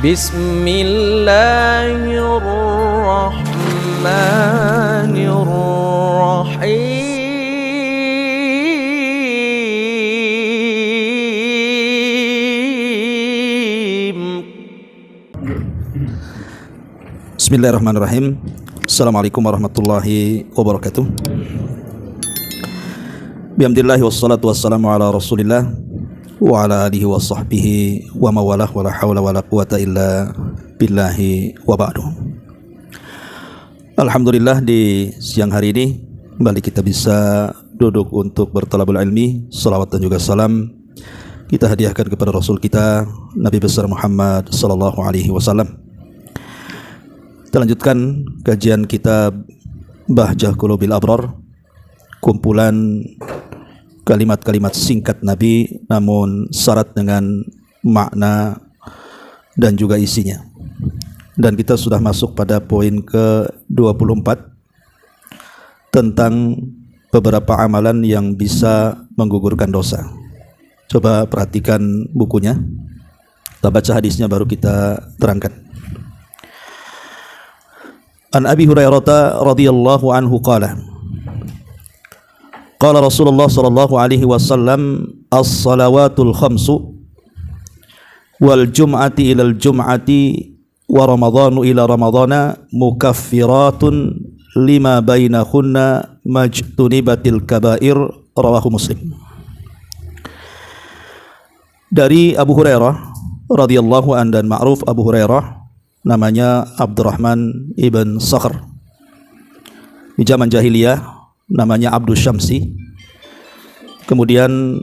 Bismillahirrahmanirrahim. Bismillahirrahmanirrahim. Assalamualaikum warahmatullahi wabarakatuh. Bihamdillahi wassalatu wassalamu ala rasulillah wa ala alihi wa sahbihi wa mawalah wa la hawla wa la quwata illa billahi wa ba'du. Alhamdulillah, di siang hari ini kembali kita bisa duduk untuk bertalabul ilmi. Salawat dan juga salam kita hadiahkan kepada Rasul kita Nabi besar Muhammad sallallahu alaihi wasallam. Kita lanjutkan kajian kitab Bahjah Qulubil Abrar, kumpulan kalimat-kalimat singkat Nabi namun syarat dengan makna dan juga isinya. Dan kita sudah masuk pada poin ke-24 tentang beberapa amalan yang bisa menggugurkan dosa. Coba perhatikan bukunya. Kita baca hadisnya baru kita terangkan. An Abi Hurairah radhiyallahu anhu qala qala Rasulullah sallallahu alaihi wasallam as-salawatul khamsu wal jum'ati ilal jum'ati wa ramadhanu ila ramadhana mukaffiratun lima bainahunna majtunibatil kabair, rawahu Muslim. Dari Abu Hurairah radhiyallahu anhu, dan ma'ruf Abu Hurairah namanya Abdurrahman ibn Sakhr. Di zaman jahiliyah namanya Abdus Syamsi. Kemudian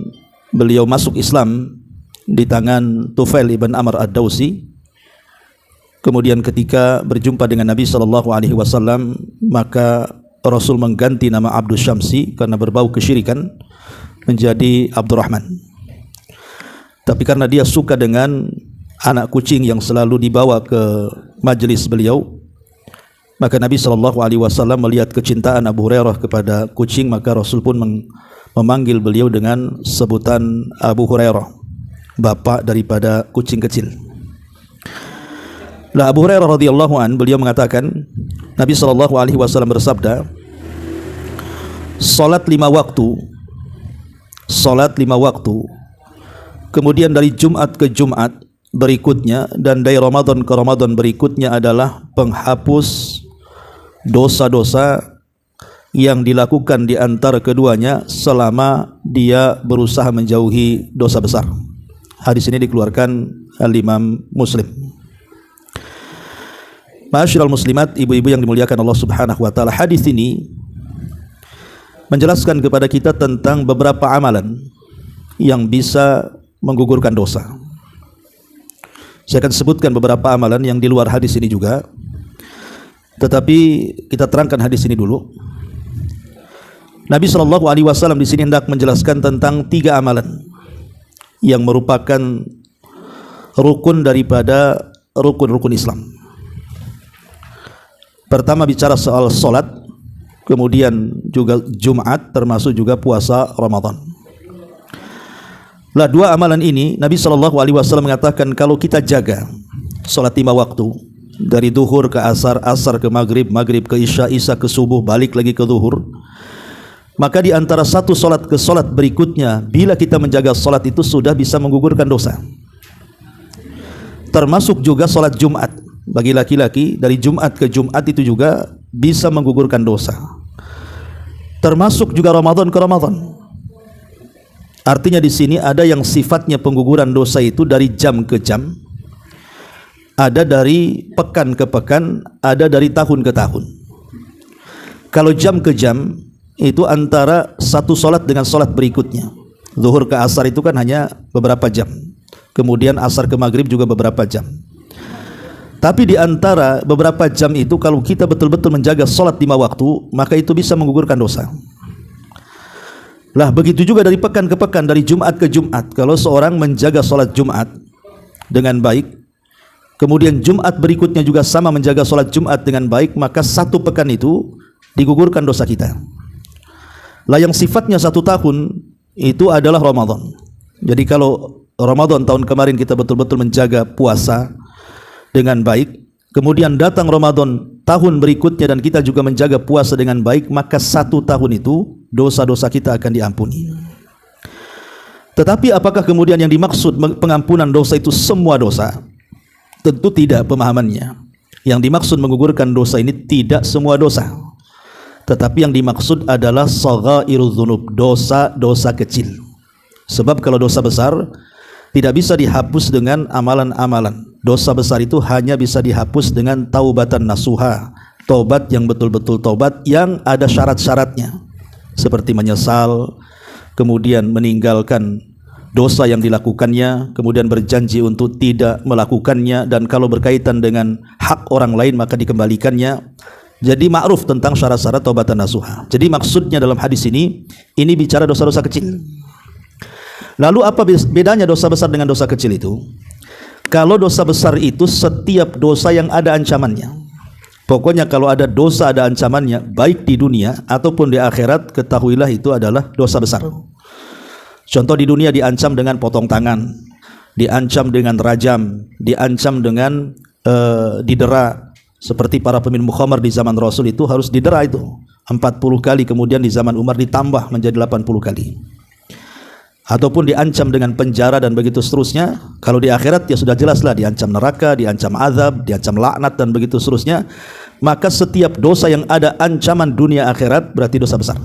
beliau masuk Islam di tangan Tufail ibn Amr ad-Dawsi. Kemudian ketika berjumpa dengan Nabi SAW, maka Rasul mengganti nama Abdus Syamsi karena berbau kesyirikan menjadi Abdurrahman. Tapi karena dia suka dengan anak kucing yang selalu dibawa ke majelis beliau, maka Nabi SAW melihat kecintaan Abu Hurairah kepada kucing, maka Rasul pun memanggil beliau dengan sebutan Abu Hurairah, bapak daripada kucing kecil. Lah Abu Hurairah radhiyallahu an, beliau mengatakan Nabi SAW bersabda, salat 5 waktu, kemudian dari Jumat ke Jumat berikutnya dan dari Ramadan ke Ramadan berikutnya adalah penghapus dosa-dosa yang dilakukan di antara keduanya selama dia berusaha menjauhi dosa besar. Hadis ini dikeluarkan Al-Imam Muslim. Ma'asyiral muslimat, ibu-ibu yang dimuliakan Allah Subhanahu wa taala, hadis ini menjelaskan kepada kita tentang beberapa amalan yang bisa menggugurkan dosa. Saya akan sebutkan beberapa amalan yang di luar hadis ini juga, tetapi kita terangkan hadis ini dulu. Nabi SAW di sini hendak menjelaskan tentang 3 amalan yang merupakan rukun daripada rukun-rukun Islam. Pertama bicara soal solat, kemudian juga Jumat, termasuk juga puasa Ramadan. Lah 2 amalan ini Nabi SAW mengatakan kalau kita jaga salat 5 waktu, dari duhur ke asar, asar ke maghrib, maghrib ke isya, isya ke subuh, balik lagi ke duhur, maka di antara satu salat ke salat berikutnya, bila kita menjaga salat itu sudah bisa menggugurkan dosa. Termasuk juga salat Jumat bagi laki-laki, dari Jumat ke Jumat itu juga bisa menggugurkan dosa. Termasuk juga Ramadan ke Ramadan. Artinya di sini ada yang sifatnya pengguguran dosa itu dari jam ke jam, ada dari pekan ke pekan, ada dari tahun ke tahun. Kalau jam ke jam itu antara satu solat dengan solat berikutnya. Zuhur ke asar itu kan hanya beberapa jam, kemudian asar ke maghrib juga beberapa jam. Tapi di antara beberapa jam itu kalau kita betul-betul menjaga solat 5 waktu, maka itu bisa menggugurkan dosa. Lah begitu juga dari pekan ke pekan, dari Jumat ke Jumat. Kalau seorang menjaga sholat Jumat dengan baik, kemudian Jumat berikutnya juga sama menjaga sholat Jumat dengan baik, maka satu pekan itu digugurkan dosa kita. Lah yang sifatnya 1 tahun itu adalah Ramadan. Jadi kalau Ramadan tahun kemarin kita betul-betul menjaga puasa, dengan baik, kemudian datang Ramadan tahun berikutnya dan kita juga menjaga puasa dengan baik, maka 1 tahun itu dosa-dosa kita akan diampuni. Tetapi apakah kemudian yang dimaksud pengampunan dosa itu semua dosa? Tentu tidak pemahamannya. Yang dimaksud menggugurkan dosa ini tidak semua dosa, tetapi yang dimaksud adalah shaghairudz dzunub, dosa-dosa kecil. Sebab kalau dosa besar tidak bisa dihapus dengan amalan-amalan. Dosa besar itu hanya bisa dihapus dengan taubatan nasuha, tobat yang betul-betul tobat yang ada syarat-syaratnya, seperti menyesal, kemudian meninggalkan dosa yang dilakukannya, kemudian berjanji untuk tidak melakukannya, dan kalau berkaitan dengan hak orang lain maka dikembalikannya. Jadi ma'ruf tentang syarat-syarat taubatan nasuha. Jadi maksudnya dalam hadis ini bicara dosa-dosa kecil. Lalu apa bedanya dosa besar dengan dosa kecil itu? Kalau dosa besar itu setiap dosa yang ada ancamannya. Pokoknya kalau ada dosa ada ancamannya, baik di dunia ataupun di akhirat, ketahuilah itu adalah dosa besar. Contoh, di dunia diancam dengan potong tangan, diancam dengan rajam, diancam dengan didera. Seperti para peminum khamar di zaman Rasul itu harus didera itu 40 kali, kemudian di zaman Umar ditambah menjadi 80 kali. Ataupun diancam dengan penjara dan begitu seterusnya. Kalau di akhirat ya sudah jelaslah, diancam neraka, diancam azab, diancam laknat dan begitu seterusnya. Maka setiap dosa yang ada ancaman dunia akhirat berarti dosa besar.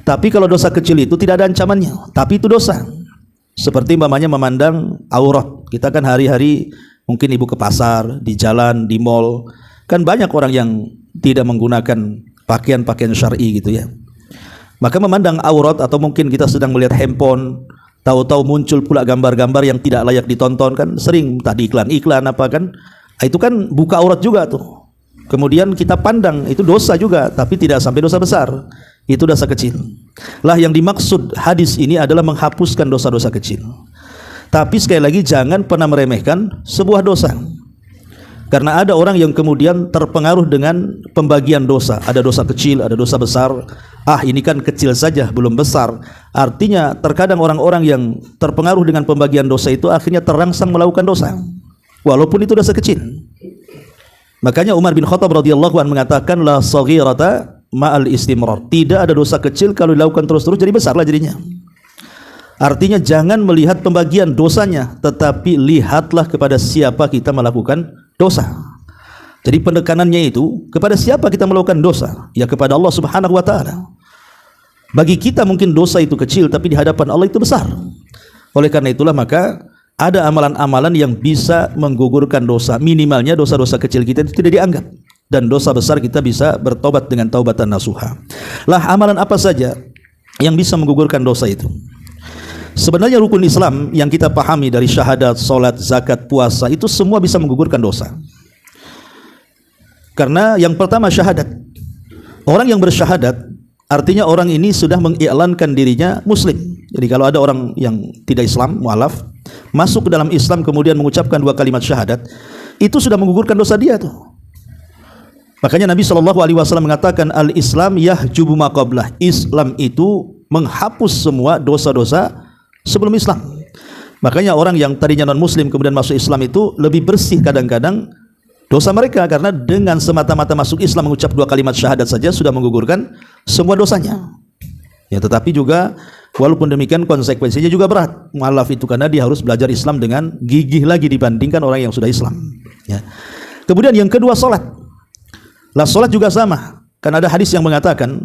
Tapi kalau dosa kecil itu tidak ada ancamannya, tapi itu dosa. Seperti umpamanya memandang aurat. Kita kan hari-hari mungkin ibu ke pasar, di jalan, di mall, kan banyak orang yang tidak menggunakan pakaian-pakaian syar'i gitu ya. Maka memandang aurat, atau mungkin kita sedang melihat handphone, tahu-tahu muncul pula gambar-gambar yang tidak layak ditonton, kan sering tadi iklan-iklan apa kan, itu kan buka aurat juga tuh. Kemudian kita pandang itu dosa juga, tapi tidak sampai dosa besar. Itu dosa kecil. Lah yang dimaksud hadis ini adalah menghapuskan dosa-dosa kecil. Tapi sekali lagi jangan pernah meremehkan sebuah dosa. Karena ada orang yang kemudian terpengaruh dengan pembagian dosa. Ada dosa kecil, ada dosa besar. Ah, ini kan kecil saja, belum besar. Artinya terkadang orang-orang yang terpengaruh dengan pembagian dosa itu akhirnya terangsang melakukan dosa, walaupun itu dosa kecil. Makanya Umar bin Khattab radhiyallahu anhu mengatakan, la saghirata ma'al istimrar. Tidak ada dosa kecil kalau dilakukan terus-terus jadi besarlah jadinya. Artinya jangan melihat pembagian dosanya, tetapi lihatlah kepada siapa kita melakukan dosa. Jadi pendekanannya itu kepada siapa kita melakukan dosa? Ya kepada Allah Subhanahu wa taala. Bagi kita mungkin dosa itu kecil, tapi di hadapan Allah itu besar. Oleh karena itulah maka ada amalan-amalan yang bisa menggugurkan dosa. Minimalnya dosa-dosa kecil kita itu tidak dianggap, dan dosa besar kita bisa bertobat dengan taubatan nasuha. Lah amalan apa saja yang bisa menggugurkan dosa itu? Sebenarnya rukun Islam yang kita pahami dari syahadat, salat, zakat, puasa itu semua bisa menggugurkan dosa. Karena yang pertama syahadat. Orang yang bersyahadat artinya orang ini sudah mengiklankan dirinya muslim. Jadi kalau ada orang yang tidak Islam, mualaf, masuk ke dalam Islam kemudian mengucapkan 2 kalimat syahadat, itu sudah menggugurkan dosa dia tuh. Makanya Nabi SAW mengatakan, al-Islam yahjubu ma qablah. Islam itu menghapus semua dosa-dosa sebelum Islam. Makanya orang yang tadinya non-muslim kemudian masuk Islam itu lebih bersih kadang-kadang dosa mereka, karena dengan semata-mata masuk Islam mengucap 2 kalimat syahadat saja sudah menggugurkan semua dosanya. Ya, tetapi juga walaupun demikian konsekuensinya juga berat. Mualaf itu karena dia harus belajar Islam dengan gigih lagi dibandingkan orang yang sudah Islam. Ya. Kemudian yang kedua salat. Lah salat juga sama. Kan ada hadis yang mengatakan,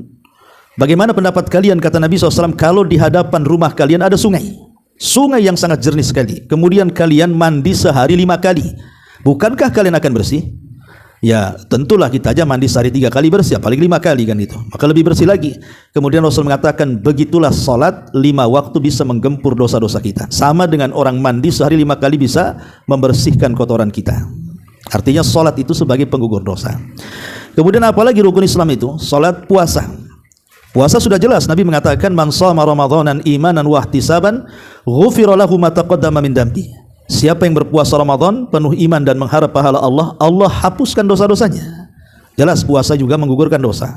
bagaimana pendapat kalian, kata Nabi SAW, kalau di hadapan rumah kalian ada sungai, sungai yang sangat jernih sekali, kemudian kalian mandi sehari 5 kali, bukankah kalian akan bersih? Ya tentulah, kita aja mandi sehari 3 kali bersih, apalagi 5 kali kan itu, maka lebih bersih lagi. Kemudian Rasul mengatakan, begitulah salat 5 waktu bisa menggempur dosa-dosa kita, sama dengan orang mandi sehari 5 kali bisa membersihkan kotoran kita. Artinya salat itu sebagai penggugur dosa. Kemudian apalagi rukun Islam itu? Salat, puasa. Puasa sudah jelas, Nabi mengatakan, man shoma ramadhanan imanan wa ihtisaban ghufira lahu ma taqaddama min dambi. Siapa yang berpuasa Ramadan penuh iman dan mengharap pahala Allah, Allah hapuskan dosa-dosanya. Jelas puasa juga menggugurkan dosa.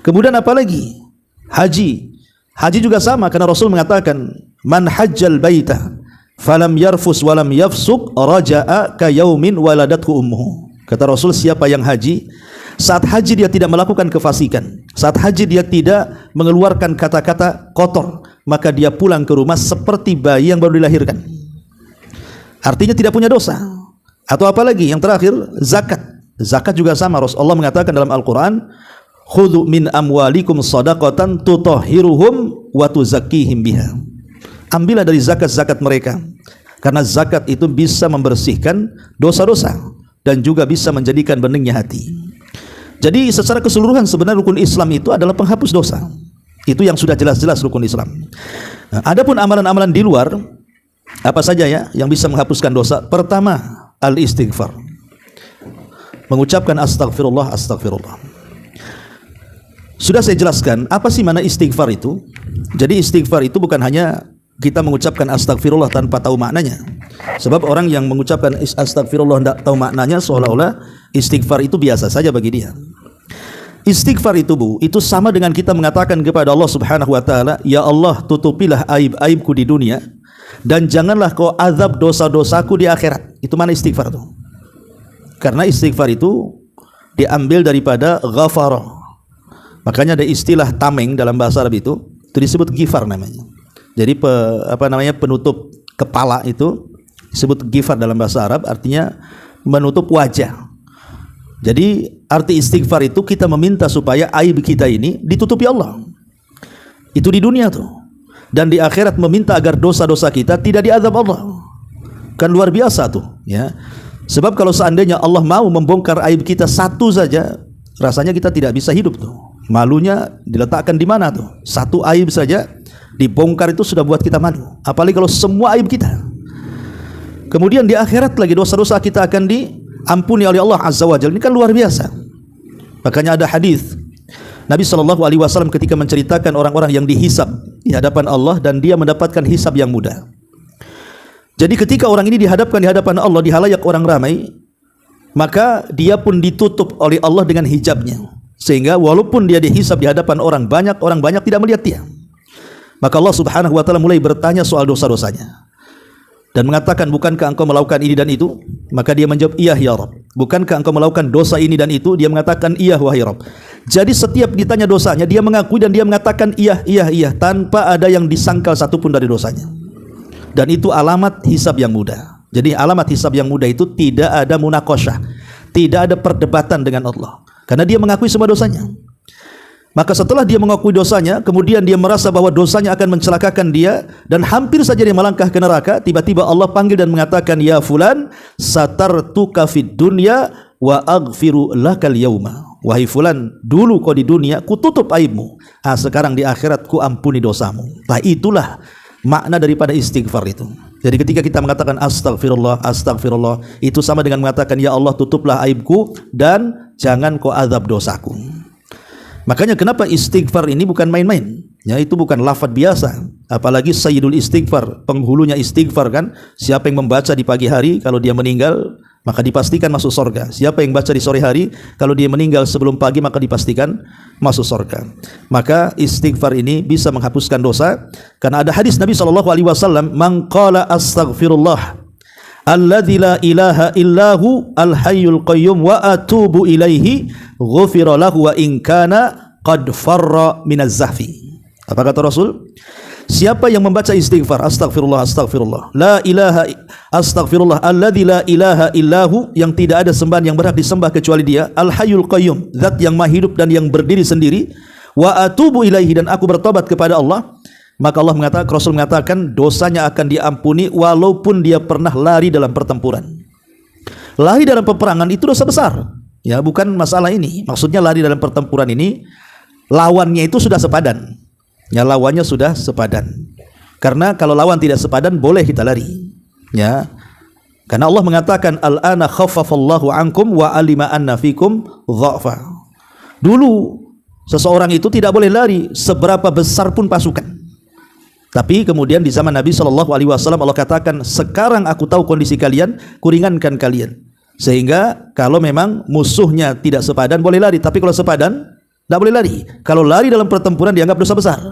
Kemudian apalagi? Haji. Haji juga sama, karena Rasul mengatakan, man hajjal baita falam yarfus walam yafsuk raja'a ka yaumin waladathu ummuhu. Kata Rasul, siapa yang haji, saat haji dia tidak melakukan kefasikan, saat haji dia tidak mengeluarkan kata-kata kotor, maka dia pulang ke rumah seperti bayi yang baru dilahirkan. Artinya tidak punya dosa. Atau apalagi yang terakhir, zakat. Zakat juga sama. Rasulullah mengatakan dalam Al-Quran, khudhu min amwalikum sadaqatan tutahhiruhum wa tuzakkihim biha. Ambillah dari zakat-zakat mereka, karena zakat itu bisa membersihkan dosa-dosa dan juga bisa menjadikan beningnya hati. Jadi secara keseluruhan sebenarnya rukun Islam itu adalah penghapus dosa. Itu yang sudah jelas-jelas rukun Islam. Nah, adapun amalan-amalan di luar, apa saja ya yang bisa menghapuskan dosa? Pertama, al-istighfar. Mengucapkan astagfirullah, astagfirullah. Sudah saya jelaskan apa sih mana istighfar itu. Jadi istighfar itu bukan hanya kita mengucapkan astagfirullah tanpa tahu maknanya. Sebab orang yang mengucapkan astagfirullah tidak tahu maknanya, seolah-olah istighfar itu biasa saja bagi dia. Istighfar itu itu sama dengan kita mengatakan kepada Allah Subhanahu wa taala, ya Allah, tutupilah aib-aibku di dunia dan janganlah kau azab dosa-dosaku di akhirat. Itu mana istighfar itu? Karena istighfar itu diambil daripada ghafara. Makanya ada istilah tameng dalam bahasa Arab itu disebut ghifar namanya. Jadi penutup kepala itu disebut ghifar dalam bahasa Arab, artinya menutup wajah. Jadi arti istighfar itu kita meminta supaya aib kita ini ditutupi Allah. Itu di dunia tuh. Dan di akhirat meminta agar dosa-dosa kita tidak diazab Allah. Kan luar biasa tuh, ya. Sebab kalau seandainya Allah mau membongkar aib kita satu saja, rasanya kita tidak bisa hidup tuh. Malunya diletakkan di mana tuh? Satu aib saja dibongkar itu sudah buat kita malu. Apalagi kalau semua aib kita. Kemudian di akhirat lagi dosa-dosa kita akan diampuni oleh Allah Azza wa Jalla. Ini kan luar biasa. Makanya ada hadis Nabi SAW ketika menceritakan orang-orang yang dihisab di hadapan Allah dan dia mendapatkan hisab yang mudah. Jadi ketika orang ini dihadapkan di hadapan Allah di halayak orang ramai, maka dia pun ditutup oleh Allah dengan hijabnya, sehingga walaupun dia dihisab di hadapan orang banyak tidak melihat dia. Maka Allah Subhanahu wa taala mulai bertanya soal dosa-dosanya dan mengatakan, bukankah engkau melakukan ini dan itu? Maka dia menjawab, iya ya Rabb. Bukankah engkau melakukan dosa ini dan itu? Dia mengatakan, iya wahai Rabb. Jadi setiap ditanya dosanya, dia mengakui dan dia mengatakan iya tanpa ada yang disangkal satupun dari dosanya. Dan itu alamat hisab yang mudah. Jadi alamat hisab yang mudah itu tidak ada munakosyah, tidak ada perdebatan dengan Allah, karena dia mengakui semua dosanya. Maka setelah dia mengakui dosanya, kemudian dia merasa bahwa dosanya akan mencelakakan dia dan hampir saja dia melangkah ke neraka, tiba-tiba Allah panggil dan mengatakan, ya fulan, satartuka fid dunya wa aghfiru lakal yauma. Wahai fulan, dulu kau di dunia ku tutup aibmu, sekarang di akhirat ku ampuni dosamu. Nah, itulah makna daripada istighfar itu. Jadi ketika kita mengatakan astagfirullah, astagfirullah, itu sama dengan mengatakan, ya Allah, tutuplah aibku dan jangan kau azab dosaku. Makanya kenapa istighfar ini bukan main-main, ya, itu bukan lafaz biasa, apalagi sayyidul istighfar, penghulunya istighfar kan. Siapa yang membaca di pagi hari, kalau dia meninggal maka dipastikan masuk surga. Siapa yang baca di sore hari, kalau dia meninggal sebelum pagi maka dipastikan masuk surga. Maka istighfar ini bisa menghapuskan dosa, karena ada hadis Nabi SAW, man qala astaghfirullah alladzi la ilaha illahu al-hayyul qayyum wa atubu ilaihi ghufira lahu wa in kana qad farra minaz zahfi. Apa kata Rasul? Siapa yang membaca istighfar, astagfirullah, astagfirullah, la ilaha, astagfirullah alladzi la ilaha illahu, yang tidak ada sembahan yang berhak disembah kecuali dia, al-hayyul qayyum, zat yang maha hidup dan yang berdiri sendiri, wa atubu ilaihi, dan aku bertobat kepada Allah, maka Allah mengatakan, Rasul mengatakan, dosanya akan diampuni walaupun dia pernah lari dalam pertempuran. Lari dalam peperangan itu dosa besar, ya, bukan masalah ini. Maksudnya lari dalam pertempuran ini lawannya itu sudah sepadan, ya, lawannya sudah sepadan. Karena kalau lawan tidak sepadan boleh kita lari, ya. Karena Allah mengatakan, al-ana khaffafallahu ankum wa alima anna fikum dha'fa. Dulu seseorang itu tidak boleh lari seberapa besar pun pasukan. Tapi kemudian di zaman Nabi SAW Allah katakan, sekarang aku tahu kondisi kalian, kuringankan kalian. Sehingga kalau memang musuhnya tidak sepadan boleh lari, tapi kalau sepadan tidak boleh lari. Kalau lari dalam pertempuran dianggap dosa besar.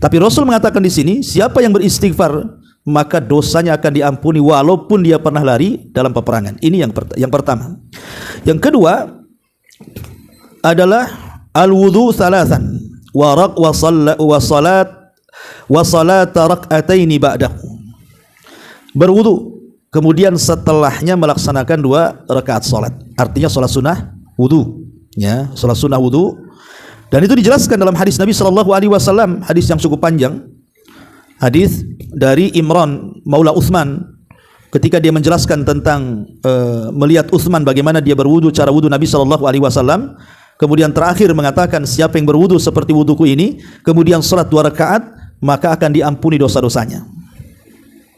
Tapi Rasul mengatakan di sini, siapa yang beristighfar maka dosanya akan diampuni walaupun dia pernah lari dalam peperangan. Ini yang pertama. Yang kedua adalah al-wudu thalathan wa salat rak'ataini ba'dahu. Berwudu kemudian setelahnya melaksanakan 2 rakaat salat. Artinya salat sunnah wudu, ya, salat sunnah wudu. Dan itu dijelaskan dalam hadis Nabi sallallahu alaihi wasallam, hadis yang cukup panjang. Hadis dari Imran Maula Utsman ketika dia menjelaskan tentang melihat Utsman bagaimana dia berwudu, cara wudu Nabi sallallahu alaihi wasallam, kemudian terakhir mengatakan siapa yang berwudu seperti wuduku ini kemudian salat 2 rakaat maka akan diampuni dosa-dosanya.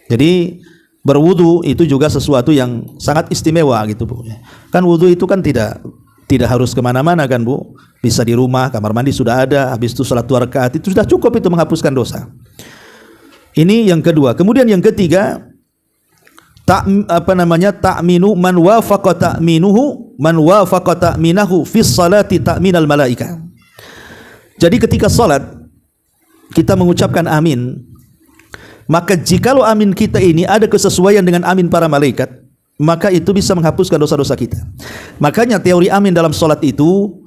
Jadi berwudu itu juga sesuatu yang sangat istimewa gitu Bu. Kan wudu itu kan tidak harus kemana-mana kan Bu, bisa di rumah, kamar mandi sudah ada, habis itu salat 2 rakaat itu sudah cukup, itu menghapuskan dosa. Ini yang kedua. Kemudian yang ketiga, ta'minu man wafaqa ta'minahu fi salati ta'minal malaika. Jadi ketika salat kita mengucapkan amin, maka jikalau amin kita ini ada kesesuaian dengan amin para malaikat, maka itu bisa menghapuskan dosa-dosa kita. Makanya teori amin dalam salat itu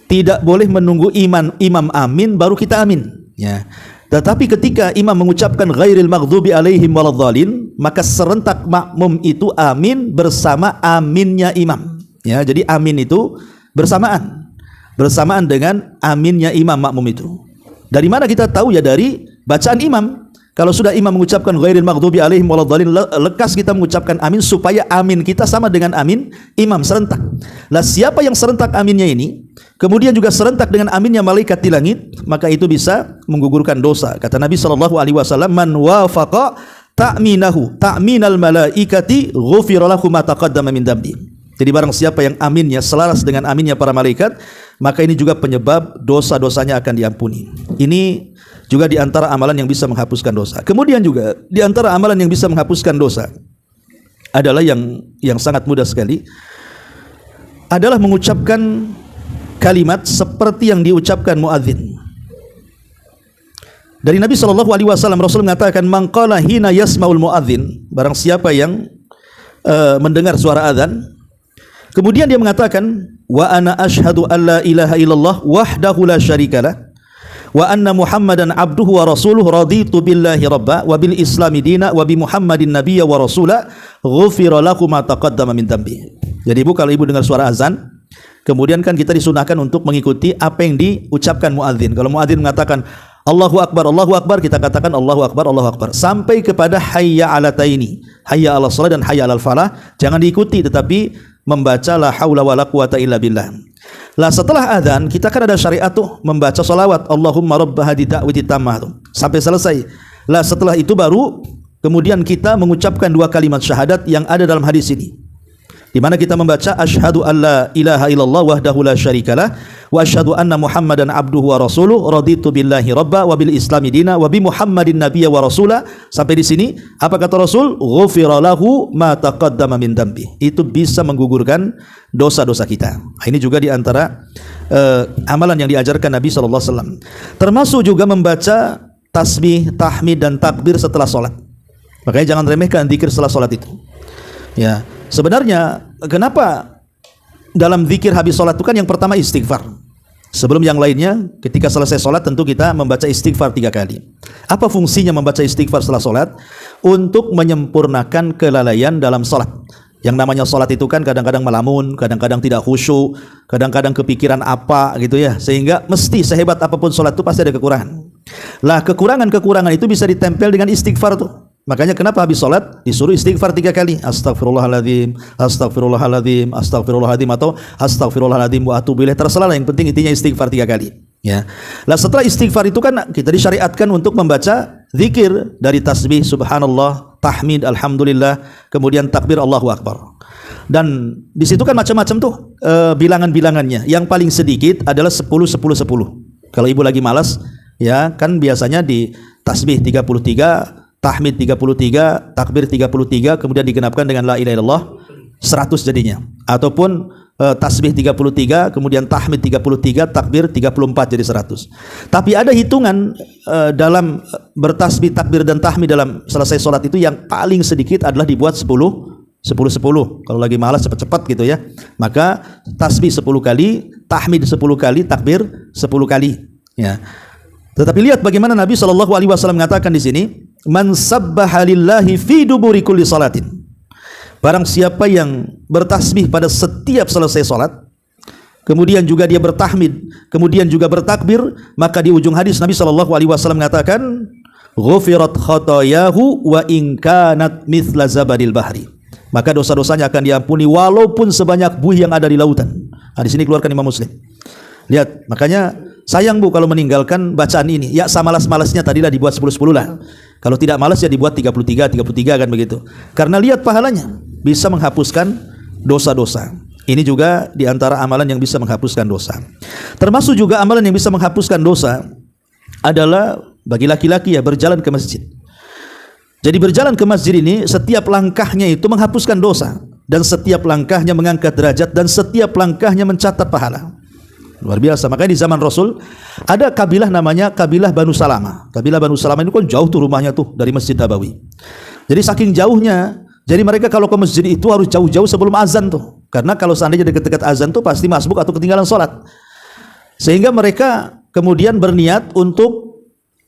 tidak boleh menunggu imam amin baru kita amin, ya. Tetapi ketika imam mengucapkan ghairil maghdubi alaihim waladhdallin, maka serentak makmum itu amin bersama aminnya imam. Ya, jadi amin itu bersamaan dengan aminnya imam makmum itu. Dari mana kita tahu? Ya dari bacaan imam. Kalau sudah imam mengucapkan ghairil maghdubi alaihim waladhdallin, lekas kita mengucapkan amin supaya amin kita sama dengan amin imam serentak. Lah siapa yang serentak aminnya ini kemudian juga serentak dengan aminnya malaikat di langit, maka itu bisa menggugurkan dosa. Kata Nabi sallallahu alaihi wasallam, man wafaqa ta'minal malaikati ghufira lahu ma taqaddama min dambi. Jadi barang siapa yang aminnya selaras dengan aminnya para malaikat, maka ini juga penyebab dosa-dosanya akan diampuni. Ini juga di antara amalan yang bisa menghapuskan dosa. Kemudian juga di antara amalan yang bisa menghapuskan dosa adalah yang sangat mudah sekali, adalah mengucapkan kalimat seperti yang diucapkan muadzin. Dari Nabi sallallahu alaihi wasallam, Rasul mengatakan, man qala hina yasmaul muadzin, barang siapa yang mendengar suara azan, kemudian dia mengatakan, wa ana asyhadu an la ilaha illallah wahdahu la syarikalah wa anna Muhammadan abduhu wa rasuluhu raditu billahi rabba wa bil islami dina wa bi Muhammadin nabiyya wa rasula ghufira lahu ma taqaddama min dambi. Jadi Ibu, kalau Ibu dengar suara azan, kemudian kan kita disunahkan untuk mengikuti apa yang diucapkan muadzin. Kalau muadzin mengatakan Allahu Akbar, kita katakan Allahu Akbar, sampai kepada hayya ala taini, hayya ala shalah dan hayya ala falah, jangan diikuti, tetapi membaca la haula wala quwata illa billah. Lah setelah azan kita kan ada syariat tuh membaca salawat Allahumma rabb hadhihi da'wati tammah sampai selesai. Lah setelah itu baru kemudian kita mengucapkan 2 kalimat syahadat yang ada dalam hadis ini, di mana kita membaca asyhadu alla ilaha illallah wahdahu la syarikalah wa asyhadu anna Muhammadan abduhu wa rasuluhu raditu billahi rabba wa bil islami dina wa bi Muhammadin nabiyya wa rasula. Sampai di sini apa kata Rasul? Ghufira lahu ma taqaddama min dambi. Itu bisa menggugurkan dosa-dosa kita. Ini juga di antara amalan yang diajarkan Nabi sallallahu alaihi wasallam. Termasuk juga membaca tasbih, tahmid dan takbir setelah salat. Makanya jangan remehkan zikir setelah salat itu. Ya, sebenarnya kenapa dalam zikir habis sholat itu kan yang pertama istighfar. Sebelum yang lainnya, ketika selesai sholat tentu kita membaca istighfar 3 kali. Apa fungsinya membaca istighfar setelah sholat? Untuk menyempurnakan kelalaian dalam sholat. Yang namanya sholat itu kan kadang-kadang melamun, kadang-kadang tidak khusyuk, kadang-kadang kepikiran apa gitu ya. Sehingga mesti sehebat apapun sholat itu pasti ada kekurangan. Lah kekurangan-kekurangan itu bisa ditempel dengan istighfar tuh. Makanya kenapa habis sholat disuruh istighfar 3 kali, astagfirullahaladzim, astagfirullahaladzim, astagfirullahaladzim, atau astagfirullahaladzim wa atubu ilaih, terserah, yang penting intinya istighfar 3 kali. Ya. Lah setelah istighfar itu kan kita disyariatkan untuk membaca zikir dari tasbih subhanallah, tahmid alhamdulillah, kemudian takbir Allahu Akbar. Dan di situ kan macam-macam tuh bilangan-bilangannya. Yang paling sedikit adalah 10 10 10. Kalau Ibu lagi malas, ya kan biasanya di tasbih 33, tahmid 33, takbir 33, kemudian digenapkan dengan la ilaha illallah 100 jadinya. Ataupun tasbih 33, kemudian tahmid 33, takbir 34 jadi 100. Tapi ada hitungan dalam bertasbih, takbir dan tahmid dalam selesai sholat itu yang paling sedikit adalah dibuat 10. Kalau lagi malas cepat-cepat gitu ya, maka tasbih 10 kali, tahmid 10 kali, takbir 10 kali ya. Tetapi lihat bagaimana Nabi SAW mengatakan di sini, man sabbaha lillahi fi duburi kulli salatin. Barang siapa yang bertasbih pada setiap selesai salat, kemudian juga dia bertahmid, kemudian juga bertakbir, maka di ujung hadis Nabi SAW mengatakan, ghufirat khotoyahu wa in kanat mithla zabadil bahri. Maka dosa-dosanya akan diampuni walaupun sebanyak buih yang ada di lautan. Nah, di sini keluarkan Imam Muslim. Lihat, makanya sayang Bu kalau meninggalkan bacaan ini. Ya samalas-malasnya tadilah dibuat 10-10 lah. Kalau tidak malas ya dibuat 33 kan begitu. Karena lihat pahalanya, bisa menghapuskan dosa-dosa. Ini juga diantara amalan yang bisa menghapuskan dosa. Termasuk juga amalan yang bisa menghapuskan dosa adalah bagi laki-laki ya berjalan ke masjid. Jadi berjalan ke masjid ini setiap langkahnya itu menghapuskan dosa, dan setiap langkahnya mengangkat derajat, dan setiap langkahnya mencatat pahala. Luar biasa. Makanya di zaman Rasul ada kabilah namanya kabilah Banu Salamah. Kabilah Banu Salamah itu kan jauh tuh rumahnya tuh dari Masjid Nabawi. Jadi saking jauhnya, jadi mereka kalau ke masjid itu harus jauh-jauh sebelum azan tuh. Karena kalau seandainya dekat-dekat azan tuh pasti masbuk atau ketinggalan sholat. Sehingga mereka kemudian berniat untuk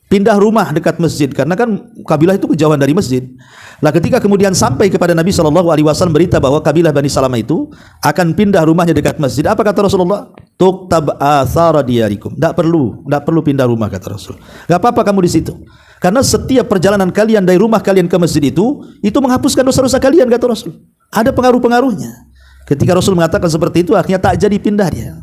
pindah rumah dekat masjid, karena kan kabilah itu kejauhan dari masjid. Nah, ketika kemudian sampai kepada Nabi SAW berita bahwa kabilah Bani Salamah itu akan pindah rumahnya dekat masjid, apa kata Rasulullah? Tuktab athara diyarikum. Tidak perlu pindah rumah, kata Rasul. Gak apa-apa kamu di situ, karena setiap perjalanan kalian dari rumah kalian ke masjid itu menghapuskan dosa-dosa kalian, kata Rasul. Ada pengaruh-pengaruhnya. Ketika Rasul mengatakan seperti itu, akhirnya tak jadi pindah dia.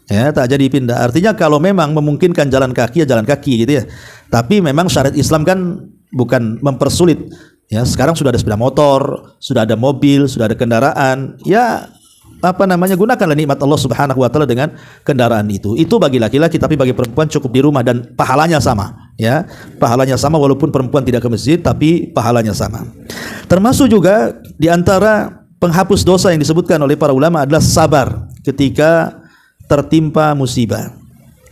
Ya, tak jadi pindah. Artinya kalau memang memungkinkan jalan kaki ya jalan kaki gitu ya. Tapi memang syariat Islam kan bukan mempersulit. Ya, sekarang sudah ada sepeda motor, sudah ada mobil, sudah ada kendaraan. Ya, gunakanlah nikmat Allah Subhanahu wa taala dengan kendaraan itu. Itu bagi laki-laki, tapi bagi perempuan cukup di rumah dan pahalanya sama, ya. Pahalanya sama walaupun perempuan tidak ke masjid, tapi pahalanya sama. Termasuk juga di antara penghapus dosa yang disebutkan oleh para ulama adalah sabar ketika tertimpa musibah.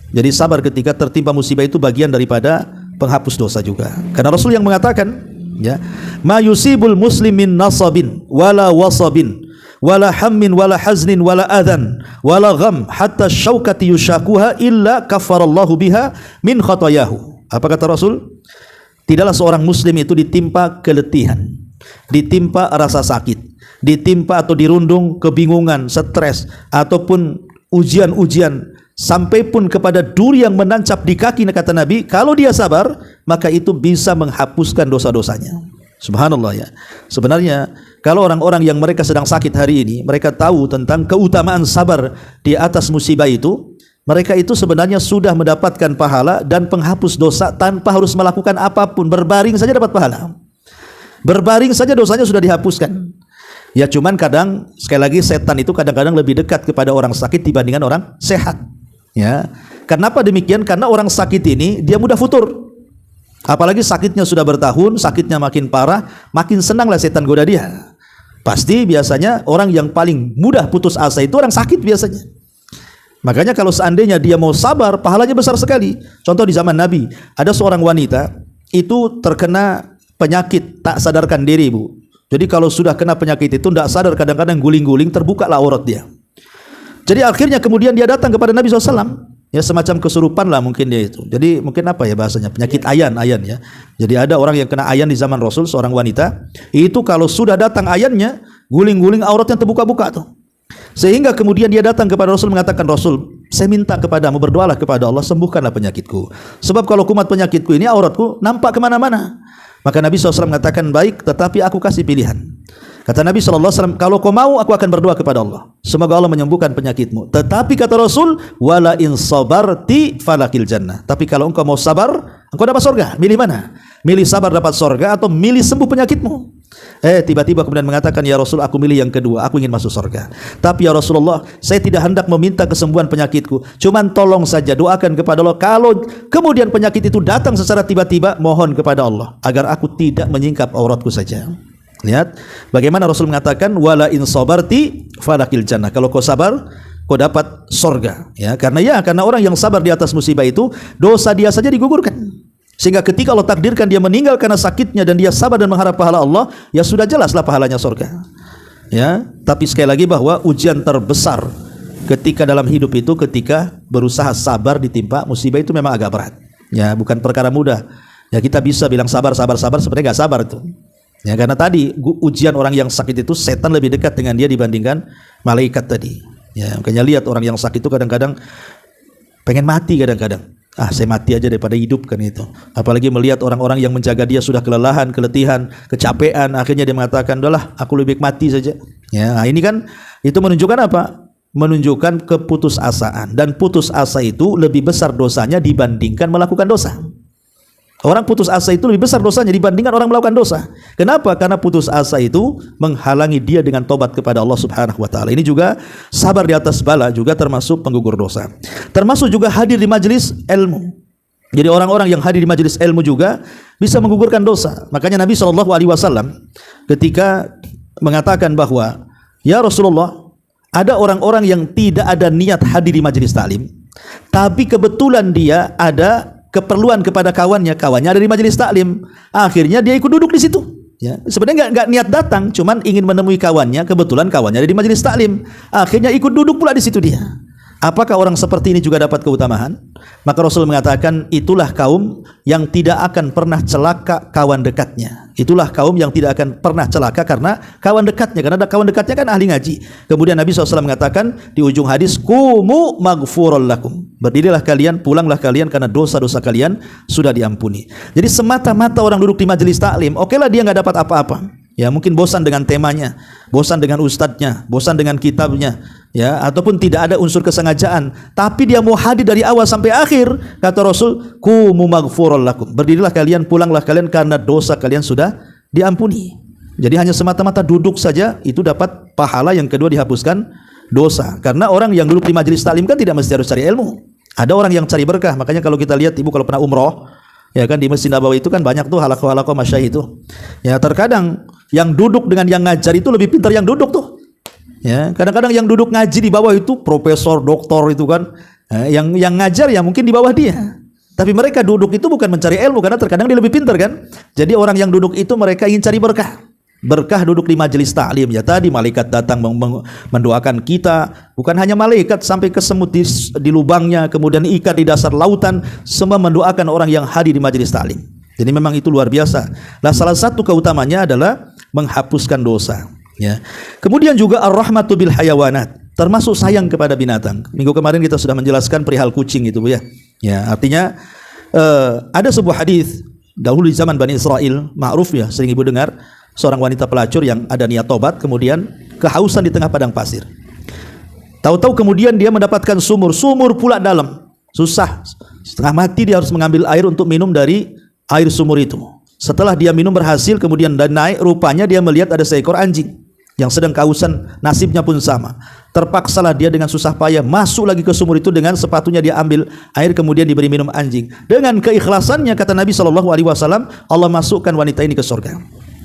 Jadi sabar ketika tertimpa musibah itu bagian daripada penghapus dosa juga. Karena Rasul yang mengatakan, ya, ma yusibul muslimin nasabin wala wasabin wala hammin wala haznin wala adhan wala gham hatta syaukati yushakuha illa kafarallahu biha min khatayahu. Apa kata Rasul? Tidaklah seorang muslim itu ditimpa keletihan, ditimpa rasa sakit, ditimpa atau dirundung kebingungan, stres, ataupun ujian-ujian, sampai pun kepada duri yang menancap di kaki, kata Nabi, kalau dia sabar maka itu bisa menghapuskan dosa-dosanya. Subhanallah ya. Sebenarnya kalau orang-orang yang mereka sedang sakit hari ini, mereka tahu tentang keutamaan sabar di atas musibah itu, mereka itu sebenarnya sudah mendapatkan pahala dan penghapus dosa tanpa harus melakukan apapun. Berbaring saja dapat pahala, berbaring saja dosanya sudah dihapuskan. Ya, cuman kadang sekali lagi setan itu kadang-kadang lebih dekat kepada orang sakit dibandingkan orang sehat. Ya, kenapa demikian? Karena orang sakit ini dia mudah futur. Apalagi sakitnya sudah bertahun, sakitnya makin parah, makin senanglah setan goda dia. Pasti biasanya orang yang paling mudah putus asa itu orang sakit biasanya. Makanya kalau seandainya dia mau sabar, pahalanya besar sekali. Contoh di zaman Nabi, ada seorang wanita itu terkena penyakit tak sadarkan diri, Bu. Jadi kalau sudah kena penyakit itu tidak sadar, kadang-kadang guling-guling, terbukalah aurat dia. Jadi akhirnya kemudian dia datang kepada Nabi SAW. Ya, semacam kesurupan lah mungkin dia itu. Jadi mungkin apa ya bahasanya, penyakit ayan ya. Jadi ada orang yang kena ayan di zaman Rasul, seorang wanita. Itu kalau sudah datang ayannya, guling-guling auratnya terbuka-buka tuh. Sehingga kemudian dia datang kepada Rasul mengatakan, Rasul, saya minta kepadamu, berdoalah kepada Allah, sembuhkanlah penyakitku. Sebab kalau kumat penyakitku ini, auratku nampak kemana-mana. Maka Nabi SAW mengatakan, baik, tetapi aku kasih pilihan. Kata Nabi SAW, kalau kau mau, aku akan berdoa kepada Allah, semoga Allah menyembuhkan penyakitmu. Tetapi kata Rasul, wala in sabarti falakil jannah. Tapi kalau engkau mau sabar, engkau dapat surga. Milih mana? Milih sabar dapat surga atau milih sembuh penyakitmu? Tiba-tiba kemudian mengatakan, ya Rasul, aku milih yang kedua, aku ingin masuk surga. Tapi ya Rasulullah, saya tidak hendak meminta kesembuhan penyakitku, cuman tolong saja doakan kepada Allah, kalau kemudian penyakit itu datang secara tiba-tiba, mohon kepada Allah agar aku tidak menyingkap auratku saja. Lihat bagaimana Rasul mengatakan wala in sabarti falakil jannah. Kalau kau sabar, kau dapat sorga. Ya, karena orang yang sabar di atas musibah itu dosa dia saja digugurkan. Sehingga ketika Allah takdirkan dia meninggal karena sakitnya dan dia sabar dan mengharap pahala Allah, ya sudah jelaslah pahalanya sorga. Ya, tapi sekali lagi bahwa ujian terbesar ketika dalam hidup itu ketika berusaha sabar ditimpa musibah itu memang agak berat. Ya, bukan perkara mudah. Ya, kita bisa bilang sabar sebenarnya nggak sabar itu. Ya, karena tadi ujian orang yang sakit itu setan lebih dekat dengan dia dibandingkan malaikat tadi. Ya, makanya lihat orang yang sakit itu kadang-kadang pengen mati kadang-kadang. Saya mati aja daripada hidup kan itu. Apalagi melihat orang-orang yang menjaga dia sudah kelelahan, keletihan, kecapean, akhirnya dia mengatakan, "Udahlah, aku lebih baik mati saja." Ya, ini kan itu menunjukkan apa? Menunjukkan keputusasaan, dan putus asa itu lebih besar dosanya dibandingkan melakukan dosa. Orang putus asa itu lebih besar dosanya dibandingkan orang melakukan dosa. Kenapa? Karena putus asa itu menghalangi dia dengan tobat kepada Allah Subhanahu wa taala. Ini juga sabar di atas bala juga termasuk penggugur dosa. Termasuk juga hadir di majelis ilmu. Jadi orang-orang yang hadir di majelis ilmu juga bisa menggugurkan dosa. Makanya Nabi SAW ketika mengatakan bahwa, "Ya Rasulullah, ada orang-orang yang tidak ada niat hadir di majelis taklim, tapi kebetulan dia ada keperluan kepada kawannya ada di majelis taklim, akhirnya dia ikut duduk di situ." Ya, sebenarnya nggak niat datang, cuman ingin menemui kawannya, kebetulan kawannya ada di majelis taklim, akhirnya ikut duduk pula di situ dia. Apakah orang seperti ini juga dapat keutamaan? Maka Rasul mengatakan itulah kaum yang tidak akan pernah celaka kawan dekatnya. Itulah kaum yang tidak akan pernah celaka karena kawan dekatnya. Karena kawan dekatnya kan ahli ngaji. Kemudian Nabi SAW mengatakan di ujung hadis, "Qumu maghfurul lakum." Berdirilah kalian, pulanglah kalian karena dosa-dosa kalian sudah diampuni. Jadi semata-mata orang duduk di majelis taklim, okelah dia nggak dapat apa-apa. Ya, mungkin bosan dengan temanya, bosan dengan ustadznya, bosan dengan kitabnya, ya, ataupun tidak ada unsur kesengajaan, tapi dia mau hadir dari awal sampai akhir. Kata Rasul, "Qumu maghfurul lakum." Berdirilah kalian, pulanglah kalian karena dosa kalian sudah diampuni. Jadi hanya semata-mata duduk saja itu dapat pahala, yang kedua dihapuskan dosa. Karena orang yang duduk di majelis taklim kan tidak mesti harus cari ilmu. Ada orang yang cari berkah. Makanya kalau kita lihat, ibu kalau pernah umroh, ya kan, di Masjid Nabawi itu kan banyak tuh halaqah-halaqah masyayikh itu. Ya, terkadang yang duduk dengan yang ngajar itu lebih pintar yang duduk tuh. Ya, kadang-kadang yang duduk ngaji di bawah itu profesor, doktor itu kan. Yang ngajar ya mungkin di bawah dia. Tapi mereka duduk itu bukan mencari ilmu, karena terkadang dia lebih pintar kan. Jadi orang yang duduk itu mereka ingin cari berkah. Berkah duduk di majelis taklim. Ya, tadi malaikat datang mendoakan kita, bukan hanya malaikat, sampai ke semut di lubangnya, kemudian ikan di dasar lautan, semua mendoakan orang yang hadir di majelis taklim. Jadi memang itu luar biasa. Nah, salah satu keutamanya adalah menghapuskan dosa. Ya. Kemudian juga ar-rahmatu bil hayawanat, termasuk sayang kepada binatang. Minggu kemarin kita sudah menjelaskan perihal kucing itu, Bu ya. Ya, artinya ada sebuah hadis dahulu di zaman Bani Israel, ma'ruf ya, sering ibu dengar, seorang wanita pelacur yang ada niat tobat, kemudian kehausan di tengah padang pasir. Tahu-tahu kemudian dia mendapatkan sumur pula dalam. Susah, setengah mati dia harus mengambil air untuk minum dari air sumur itu. Setelah dia minum berhasil, kemudian dan naik, rupanya dia melihat ada seekor anjing yang sedang kehausan, nasibnya pun sama. Terpaksalah dia dengan susah payah masuk lagi ke sumur itu, dengan sepatunya dia ambil air, kemudian diberi minum anjing. Dengan keikhlasannya, kata Nabi SAW, Allah masukkan wanita ini ke surga.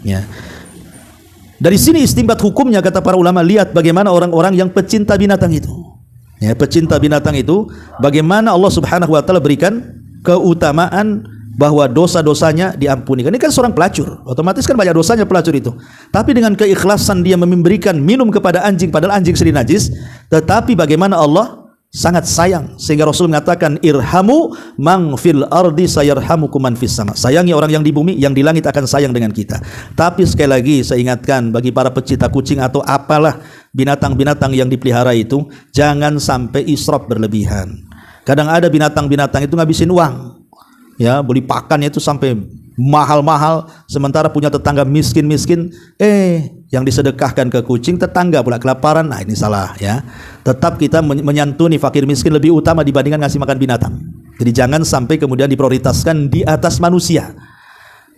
Ya. Dari sini istinbat hukumnya, kata para ulama, lihat bagaimana orang-orang yang pecinta binatang itu. Ya, pecinta binatang itu, bagaimana Allah Subhanahu wa taala berikan keutamaan bahwa dosa-dosanya diampuni. Ini kan seorang pelacur, otomatis kan banyak dosanya pelacur itu. Tapi dengan keikhlasan dia memberikan minum kepada anjing, padahal anjing sendiri najis, tetapi bagaimana Allah sangat sayang, sehingga Rasul mengatakan, irhamu man fil ardi sayarhamukum man fis sama. Sayangi orang yang di bumi, yang di langit akan sayang dengan kita. Tapi sekali lagi saya ingatkan bagi para pecinta kucing atau apalah binatang-binatang yang dipelihara itu, jangan sampai israf berlebihan. Kadang ada binatang-binatang itu ngabisin uang. Ya, beli pakannya itu sampai mahal-mahal, sementara punya tetangga miskin-miskin, yang disedekahkan ke kucing, tetangga pula kelaparan. Nah, ini salah ya. Tetap kita menyantuni fakir miskin lebih utama dibandingkan ngasih makan binatang. Jadi jangan sampai kemudian diprioritaskan di atas manusia.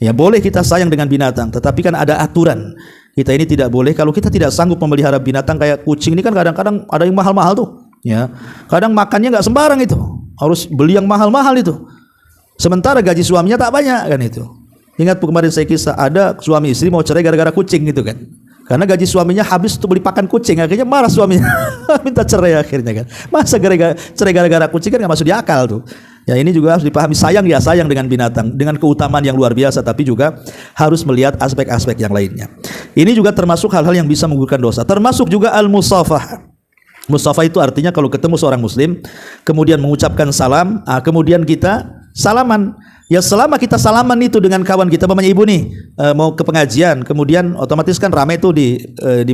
Ya, boleh kita sayang dengan binatang, tetapi kan ada aturan. Kita ini tidak boleh, kalau kita tidak sanggup memelihara binatang kayak kucing ini kan kadang-kadang ada yang mahal-mahal tuh. Ya, kadang makannya nggak sembarang itu, harus beli yang mahal-mahal itu. Sementara gaji suaminya tak banyak kan itu. Ingat kemarin saya kisah ada suami istri mau cerai gara-gara kucing gitu kan. Karena gaji suaminya habis untuk beli pakan kucing, akhirnya marah suaminya, minta cerai akhirnya kan. Masa cerai gara-gara kucing kan nggak masuk di akal tuh. Ya ini juga harus dipahami, sayang dengan binatang, dengan keutamaan yang luar biasa, tapi juga harus melihat aspek-aspek yang lainnya. Ini juga termasuk hal-hal yang bisa menggugurkan dosa. Termasuk juga al-musafah. Musafah itu artinya kalau ketemu seorang muslim, kemudian mengucapkan salam, kemudian kita salaman. Ya selama kita salaman itu dengan kawan kita, mamanya ibu nih mau ke pengajian, kemudian otomatis kan ramai tuh di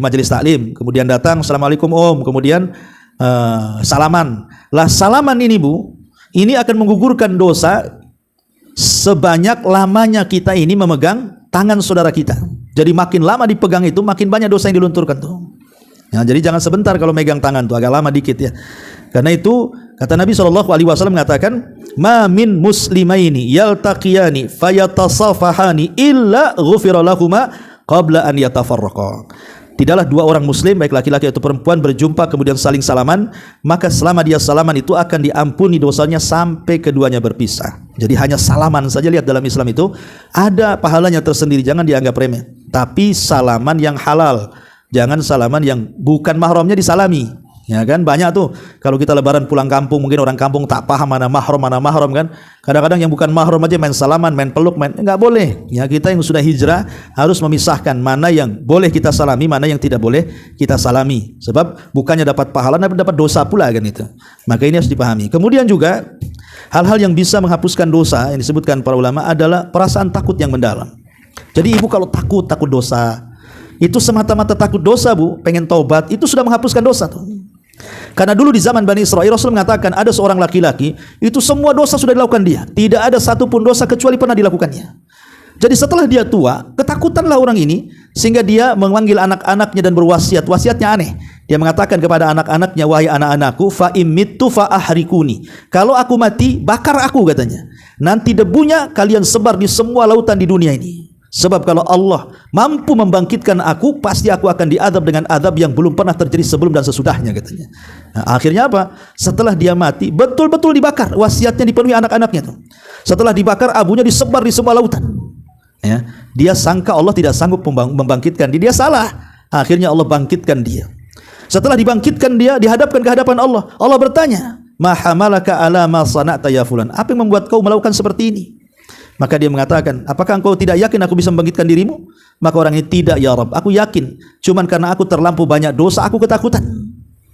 majelis taklim, kemudian datang assalamualaikum om, kemudian salaman. Lah salaman ini bu, ini akan menggugurkan dosa sebanyak lamanya kita ini memegang tangan saudara kita. Jadi makin lama dipegang itu makin banyak dosa yang dilunturkan tuh. Ya, jadi jangan sebentar kalau megang tangan tuh, agak lama dikit ya. Karena itu kata Nabi SAW mengatakan, ma min muslimaini yaltaqiyani fayatasafahani illa ghufira lahuma qabla an yatafarraqa. Tidaklah dua orang muslim baik laki-laki atau perempuan berjumpa kemudian saling salaman, maka selama dia salaman itu akan diampuni dosanya sampai keduanya berpisah. Jadi hanya salaman saja, lihat dalam Islam itu ada pahalanya tersendiri, jangan dianggap remeh. Tapi salaman yang halal, jangan salaman yang bukan mahramnya disalami. Ya kan banyak tuh kalau kita lebaran pulang kampung, mungkin orang kampung tak paham mana mahram kan. Kadang-kadang yang bukan mahram aja main salaman, main peluk, enggak boleh. Ya kita yang sudah hijrah harus memisahkan mana yang boleh kita salami, mana yang tidak boleh kita salami. Sebab bukannya dapat pahala, tapi dapat dosa pula kan itu. Maka ini harus dipahami. Kemudian juga hal-hal yang bisa menghapuskan dosa yang disebutkan para ulama adalah perasaan takut yang mendalam. Jadi ibu kalau takut dosa, itu semata-mata takut dosa bu, pengen taubat, itu sudah menghapuskan dosa tuh. Karena dulu di zaman Bani Israel, Rasul mengatakan ada seorang laki-laki, itu semua dosa sudah dilakukan dia, tidak ada satupun dosa kecuali pernah dilakukannya. Jadi setelah dia tua, ketakutanlah orang ini, sehingga dia memanggil anak-anaknya dan berwasiat. Wasiatnya aneh, dia mengatakan kepada anak-anaknya, wahai anak-anakku, fa immittu fa ahrikuni, kalau aku mati, bakar aku katanya. Nanti debunya kalian sebar di semua lautan di dunia ini. Sebab kalau Allah mampu membangkitkan aku, pasti aku akan diadab dengan adab yang belum pernah terjadi sebelum dan sesudahnya katanya. Nah, akhirnya apa? Setelah dia mati, betul-betul dibakar. Wasiatnya dipenuhi anak-anaknya tuh. Setelah dibakar, abunya disebar di semua lautan. Ya, dia sangka Allah tidak sanggup membangkitkan dia. Dia salah. Akhirnya Allah bangkitkan dia. Setelah dibangkitkan dia, dihadapkan ke hadapan Allah. Allah bertanya, ma hamalaka ala ma sana'ta ya fulan? Apa yang membuat kau melakukan seperti ini? Maka dia mengatakan, apakah engkau tidak yakin aku bisa membangkitkan dirimu? Maka orang ini, tidak ya Rabb, aku yakin. Cuman karena aku terlampau banyak dosa, aku ketakutan.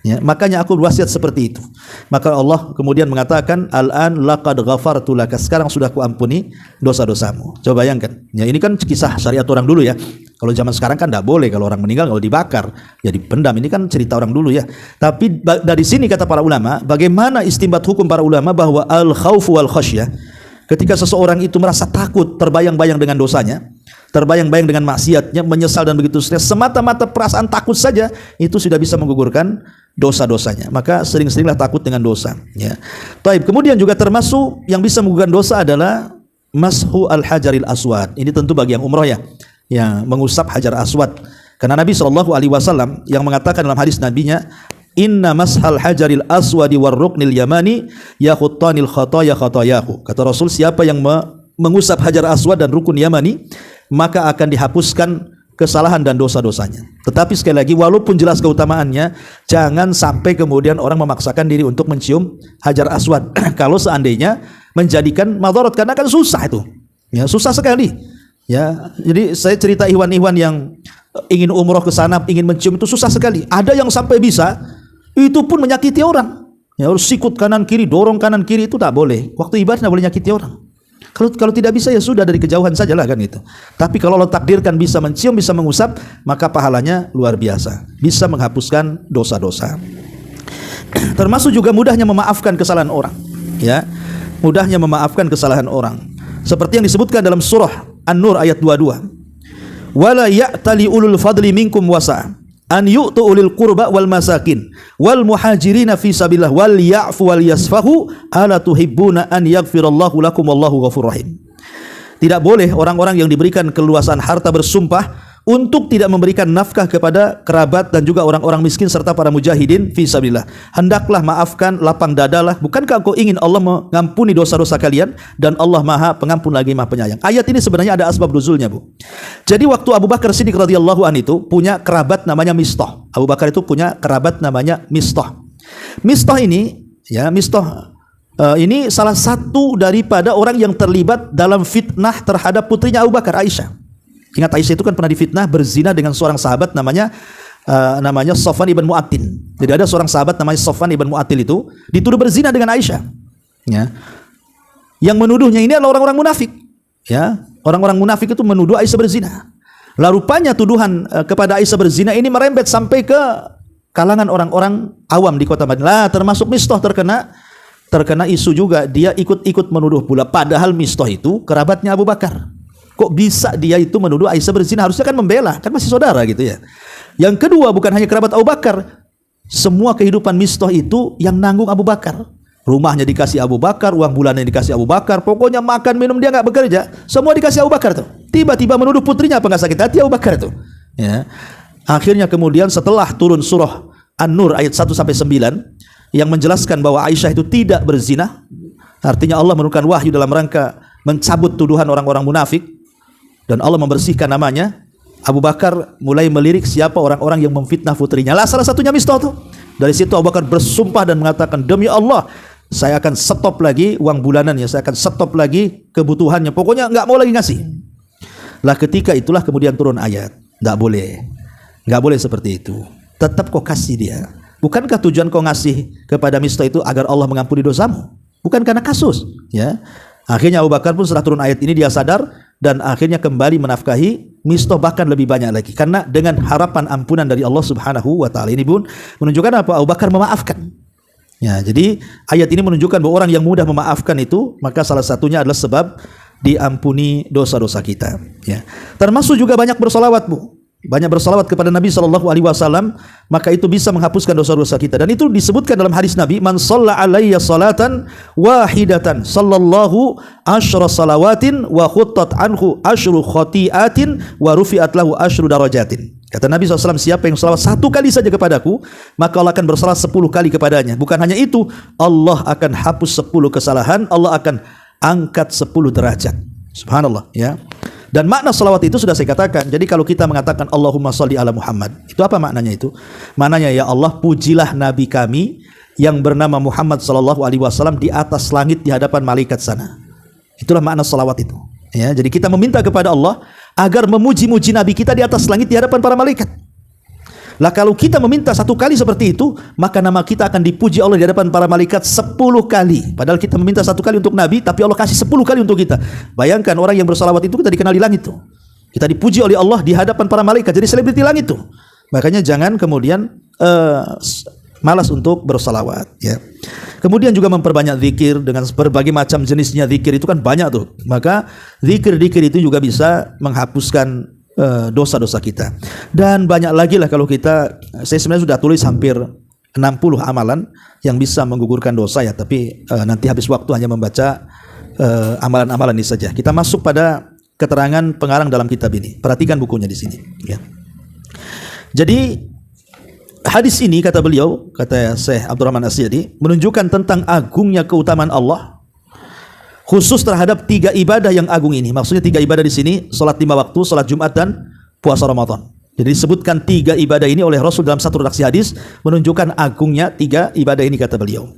Ya, makanya aku berwasiat seperti itu. Maka Allah kemudian mengatakan, al-an laqad ghafartu laka, sekarang sudah aku ampuni dosa-dosamu. Coba bayangkan. Ya, ini kan kisah syariat orang dulu ya. Kalau zaman sekarang kan tidak boleh, kalau orang meninggal kalau dibakar, ya dipendam. Ini kan cerita orang dulu ya. Tapi dari sini kata para ulama, bagaimana istinbat hukum para ulama bahwa al-khaufu wal khasyah, ketika seseorang itu merasa takut, terbayang-bayang dengan dosanya, terbayang-bayang dengan maksiatnya, menyesal dan begitu seterusnya, semata-mata perasaan takut saja itu sudah bisa menggugurkan dosa-dosanya. Maka sering-seringlah takut dengan dosa. Ya. Taib. Kemudian juga termasuk yang bisa menggugurkan dosa adalah mashu al-hajaril aswad. Ini tentu bagi yang umroh ya, yang mengusap hajar aswad. Karena Nabi SAW yang mengatakan dalam hadis nabinya, inna mashal hajaril aswadi war ruknil yamani yakhuttanil khatayahu. Kata Rasul, siapa yang mengusap hajar aswad dan rukun yamani, maka akan dihapuskan kesalahan dan dosa-dosanya. Tetapi sekali lagi, walaupun jelas keutamaannya, jangan sampai kemudian orang memaksakan diri untuk mencium hajar aswad kalau seandainya menjadikan madarat, karena kan susah itu. Ya, susah sekali. Ya, jadi saya cerita ikhwan-ikhwan yang ingin umroh ke sana, ingin mencium, itu susah sekali. Ada yang sampai bisa, itu pun menyakiti orang. Ya, harus sikut kanan kiri, dorong kanan kiri, itu tak boleh. Waktu ibadah tidak boleh nyakiti orang. Kalau tidak bisa ya sudah, dari kejauhan sajalah kan itu. Tapi kalau Allah takdirkan bisa mencium, bisa mengusap, maka pahalanya luar biasa. Bisa menghapuskan dosa-dosa. Termasuk juga mudahnya memaafkan kesalahan orang. Ya, mudahnya memaafkan kesalahan orang. Seperti yang disebutkan dalam surah An-Nur ayat 22. Wala ya'tali ulul fadli minkum wasa' an yu'tu ulil qurba wal masakin wal muhajirina fi sabilillah wal ya'fu wal yasfahu ala tuhibbuna an yaghfirallahu lakum wallahu ghafurur rahim. Tidak boleh orang-orang yang diberikan keluasan harta bersumpah untuk tidak memberikan nafkah kepada kerabat dan juga orang-orang miskin serta para mujahidin fi sabilillah. Hendaklah maafkan, lapang dadalah. Bukankah engkau ingin Allah mengampuni dosa-dosa kalian dan Allah Maha Pengampun lagi Maha Penyayang. Ayat ini sebenarnya ada asbab nuzulnya, Bu. Jadi waktu Abu Bakar Siddiq radhiyallahu anhu itu punya kerabat namanya Mistah. Abu Bakar itu punya kerabat namanya Mistah. Mistah ini, ya, Mistah ini salah satu daripada orang yang terlibat dalam fitnah terhadap putrinya Abu Bakar, Aisyah. Ingat, Aisyah itu kan pernah difitnah berzina dengan seorang sahabat namanya Safwan ibn Mu'attil. Jadi ada seorang sahabat namanya Safwan ibn Mu'attil itu dituduh berzina dengan Aisyah. Ya. Yang menuduhnya ini adalah orang-orang munafik. Ya, orang-orang munafik itu menuduh Aisyah berzina. Lalu rupanya tuduhan kepada Aisyah berzina ini merembet sampai ke kalangan orang-orang awam di kota Madinah. Termasuk Mistah terkena isu juga, dia ikut-ikut menuduh pula. Padahal Mistah itu kerabatnya Abu Bakar. Kok bisa dia itu menuduh Aisyah berzina? Harusnya kan membela, kan masih saudara gitu ya. Yang kedua, bukan hanya kerabat Abu Bakar, semua kehidupan Mistah itu yang nanggung Abu Bakar. Rumahnya dikasih Abu Bakar, uang bulannya dikasih Abu Bakar, pokoknya makan minum dia nggak bekerja, semua dikasih Abu Bakar tuh. Tiba-tiba menuduh putrinya, apa nggak sakit hati Abu Bakar tuh? Ya. Akhirnya kemudian setelah turun surah An-Nur ayat 1-9 yang menjelaskan bahwa Aisyah itu tidak berzina, artinya Allah menurunkan wahyu dalam rangka mencabut tuduhan orang-orang munafik dan Allah membersihkan namanya. Abu Bakar mulai melirik siapa orang-orang yang memfitnah putrinya. Lah salah satunya Mistah tuh. Dari situ Abu Bakar bersumpah dan mengatakan, demi Allah saya akan stop lagi uang bulanannya, saya akan stop lagi kebutuhannya, pokoknya nggak mau lagi ngasih. Lah ketika itulah kemudian turun ayat, nggak boleh seperti itu. Tetap kau kasih dia. Bukankah tujuan kau ngasih kepada Mistah itu agar Allah mengampuni dosamu? Bukan karena kasus, ya. Akhirnya Abu Bakar pun setelah turun ayat ini dia sadar dan akhirnya kembali menafkahi Mistah, bahkan lebih banyak lagi, karena dengan harapan ampunan dari Allah Subhanahu wa taala. Ini pun menunjukkan apa? Abu Bakar memaafkan. Ya, jadi ayat ini menunjukkan bahwa orang yang mudah memaafkan itu, maka salah satunya adalah sebab diampuni dosa-dosa kita, ya. Termasuk juga banyak bersolawat, Bu. Banyak bersalawat kepada Nabi SAW, maka itu bisa menghapuskan dosa-dosa kita. Dan itu disebutkan dalam hadis Nabi, man shalla alayya salatan wahidatan sallallahu asyra salawatin wa khuttat anhu asyru khati'atin wa rufi'at lahu asyru darajatin. Kata Nabi SAW, siapa yang salawat satu kali saja kepadaku, maka Allah akan bersalawat 10 kali kepadanya. Bukan hanya itu, Allah akan hapus 10 kesalahan, Allah akan angkat 10 derajat. Subhanallah, ya. Dan makna salawat itu sudah saya katakan. Jadi kalau kita mengatakan Allahumma sholli ala Muhammad, itu apa maknanya itu? Maknanya, ya Allah, pujilah Nabi kami yang bernama Muhammad sallallahu alaihi wasallam di atas langit di hadapan malaikat sana. Itulah makna salawat itu. Ya, jadi kita meminta kepada Allah agar memuji-muji Nabi kita di atas langit di hadapan para malaikat. Lah kalau kita meminta satu kali seperti itu, maka nama kita akan dipuji Allah di hadapan para malaikat 10 kali. Padahal kita meminta satu kali untuk Nabi, tapi Allah kasih 10 kali untuk kita. Bayangkan orang yang bersalawat itu kita dikenal di langit tuh. Kita dipuji oleh Allah di hadapan para malaikat, jadi selebriti langit tuh. Makanya jangan kemudian malas untuk bersalawat, ya. Kemudian juga memperbanyak zikir dengan berbagai macam jenisnya zikir itu kan banyak tuh. Maka zikir-zikir itu juga bisa menghapuskan dosa-dosa kita. Dan banyak lagi lah kalau kita, saya sebenarnya sudah tulis hampir 60 amalan yang bisa menggugurkan dosa, ya, tapi nanti habis waktu hanya membaca amalan-amalan ini saja. Kita masuk pada keterangan pengarang dalam kitab ini. Perhatikan bukunya di sini, ya. Jadi hadis ini, kata beliau, kata Syekh Abdurrahman As-Sa'di, menunjukkan tentang agungnya keutamaan Allah khusus terhadap 3 ibadah yang agung ini. Maksudnya 3 ibadah di sini, salat 5 waktu, salat Jumat dan puasa Ramadan. Jadi disebutkan 3 ibadah ini oleh Rasul dalam satu redaksi hadis, menunjukkan agungnya 3 ibadah ini, kata beliau.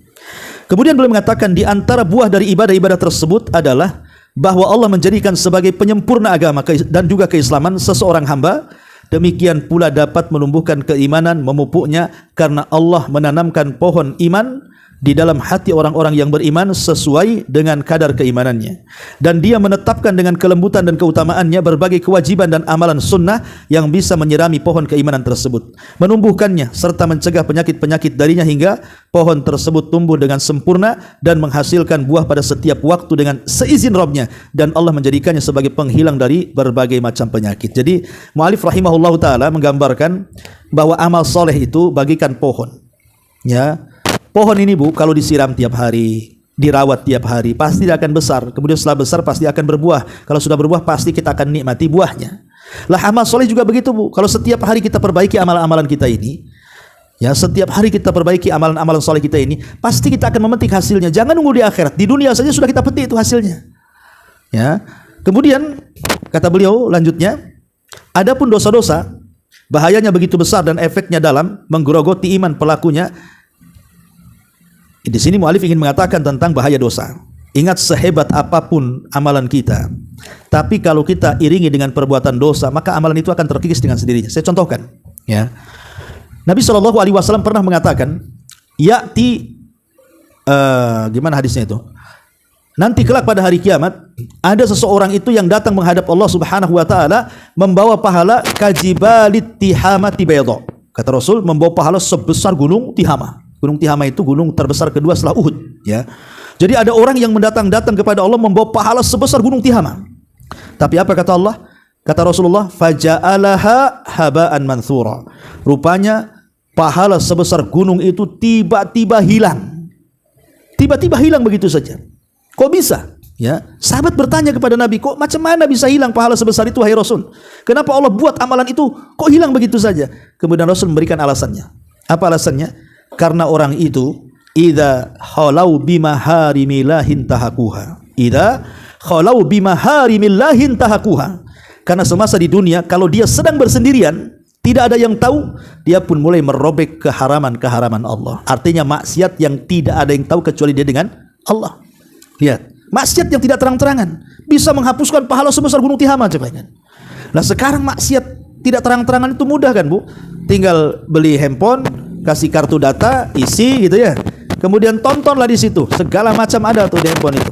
Kemudian beliau mengatakan di antara buah dari ibadah-ibadah tersebut adalah bahwa Allah menjadikan sebagai penyempurna agama dan juga keislaman seseorang hamba. Demikian pula dapat menumbuhkan keimanan, memupuknya, karena Allah menanamkan pohon iman di dalam hati orang-orang yang beriman sesuai dengan kadar keimanannya, dan dia menetapkan dengan kelembutan dan keutamaannya berbagai kewajiban dan amalan sunnah yang bisa menyirami pohon keimanan tersebut, menumbuhkannya serta mencegah penyakit-penyakit darinya hingga pohon tersebut tumbuh dengan sempurna dan menghasilkan buah pada setiap waktu dengan seizin Rabbnya, dan Allah menjadikannya sebagai penghilang dari berbagai macam penyakit. Jadi mu'alif rahimahullah ta'ala menggambarkan bahwa amal soleh itu bagikan pohon, ya. Pohon ini, Bu, kalau disiram tiap hari, dirawat tiap hari, pasti dia akan besar. Kemudian setelah besar pasti akan berbuah. Kalau sudah berbuah pasti kita akan nikmati buahnya. Lah amal soleh juga begitu, Bu. Kalau setiap hari kita perbaiki amalan-amalan kita ini, ya setiap hari kita perbaiki amalan-amalan soleh kita ini, pasti kita akan memetik hasilnya. Jangan nunggu di akhirat, di dunia saja sudah kita petik itu hasilnya. Ya. Kemudian kata beliau lanjutnya, adapun dosa-dosa bahayanya begitu besar dan efeknya dalam menggerogoti iman pelakunya. Di sini mu'alif ingin mengatakan tentang bahaya dosa. Ingat, sehebat apapun amalan kita, tapi kalau kita iringi dengan perbuatan dosa, maka amalan itu akan terkikis dengan sendirinya. Saya contohkan, ya. Nabi SAW pernah mengatakan, gimana hadisnya itu? Nanti kelak pada hari kiamat, ada seseorang itu yang datang menghadap Allah Subhanahu wa taala membawa pahala kajibalit tihamati bayda. Kata Rasul, membawa pahala sebesar gunung Tihama. Gunung Tihama itu gunung terbesar kedua setelah Uhud, ya. Jadi ada orang yang datang kepada Allah membawa pahala sebesar gunung Tihama. Tapi apa kata Allah? Kata Rasulullah, faja'alaha haba'an manthura. Rupanya pahala sebesar gunung itu tiba-tiba hilang. Tiba-tiba hilang begitu saja. Kok bisa? Ya, sahabat bertanya kepada Nabi, kok macam mana bisa hilang pahala sebesar itu, wahai Rasul? Kenapa Allah buat amalan itu kok hilang begitu saja? Kemudian Rasul memberikan alasannya. Apa alasannya? Karena orang itu idza khalau bimaharimillahin tahakuha. Idza khalau bimaharimillahin tahakuha. Karena semasa di dunia kalau dia sedang bersendirian, tidak ada yang tahu, dia pun mulai merobek keharaman-keharaman Allah. Artinya maksiat yang tidak ada yang tahu kecuali dia dengan Allah. Lihat, maksiat yang tidak terang-terangan bisa menghapuskan pahala sebesar gunung Tihama, coba kan. Nah, sekarang maksiat tidak terang-terangan itu mudah kan, Bu? Tinggal beli handphone, kasih kartu data, isi gitu ya. Kemudian tontonlah di situ. Segala macam ada tuh di handphone itu.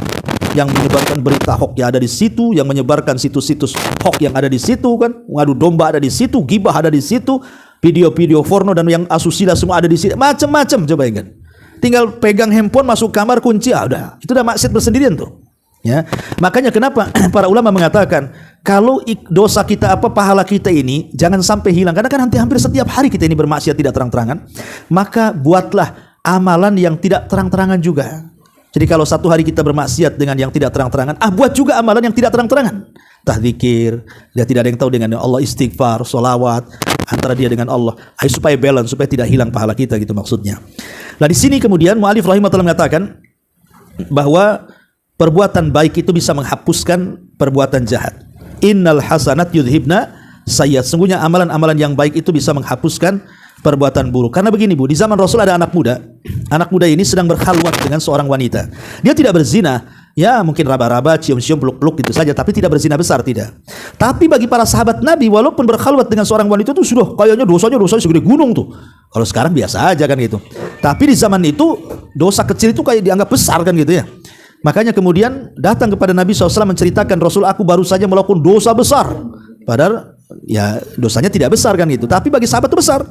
Yang menyebarkan berita hoax yang ada di situ, yang menyebarkan situs-situs hoax yang ada di situ kan. Ngadu domba ada di situ, gibah ada di situ, video-video porno dan yang asusila semua ada di situ. Macam-macam, coba ingat. Tinggal pegang handphone, masuk kamar, kunci, udah. Itu udah maksiat bersendirian tuh. Ya. Makanya kenapa para ulama mengatakan kalau dosa kita pahala kita ini jangan sampai hilang, karena kan hampir setiap hari kita ini bermaksiat tidak terang-terangan, maka buatlah amalan yang tidak terang-terangan juga. Jadi kalau satu hari kita bermaksiat dengan yang tidak terang-terangan, buat juga amalan yang tidak terang-terangan. Zikir, dia tidak ada yang tahu dengan Allah, istighfar, sholawat antara dia dengan Allah, supaya balance, supaya tidak hilang pahala kita, gitu maksudnya. Nah di sini kemudian mu'alif rahimahullah mengatakan bahwa perbuatan baik itu bisa menghapuskan perbuatan jahat. Innal hasanat yudhibna sayyi'at. Sungguhnya amalan-amalan yang baik itu bisa menghapuskan perbuatan buruk. Karena begini, Bu, di zaman Rasul ada anak muda. Anak muda ini sedang berkhalwat dengan seorang wanita. Dia tidak berzina, ya mungkin raba-raba, cium-cium, peluk-peluk gitu saja, tapi tidak berzina besar, tidak. Tapi bagi para sahabat Nabi, walaupun berkhalwat dengan seorang wanita itu sudah kayaknya dosanya segede gunung tuh. Kalau sekarang biasa aja kan gitu. Tapi di zaman itu dosa kecil itu kayak dianggap besar kan gitu ya. Makanya kemudian datang kepada Nabi SAW menceritakan, Rasul, aku baru saja melakukan dosa besar. Padahal ya dosanya tidak besar kan gitu. Tapi bagi sahabat itu besar.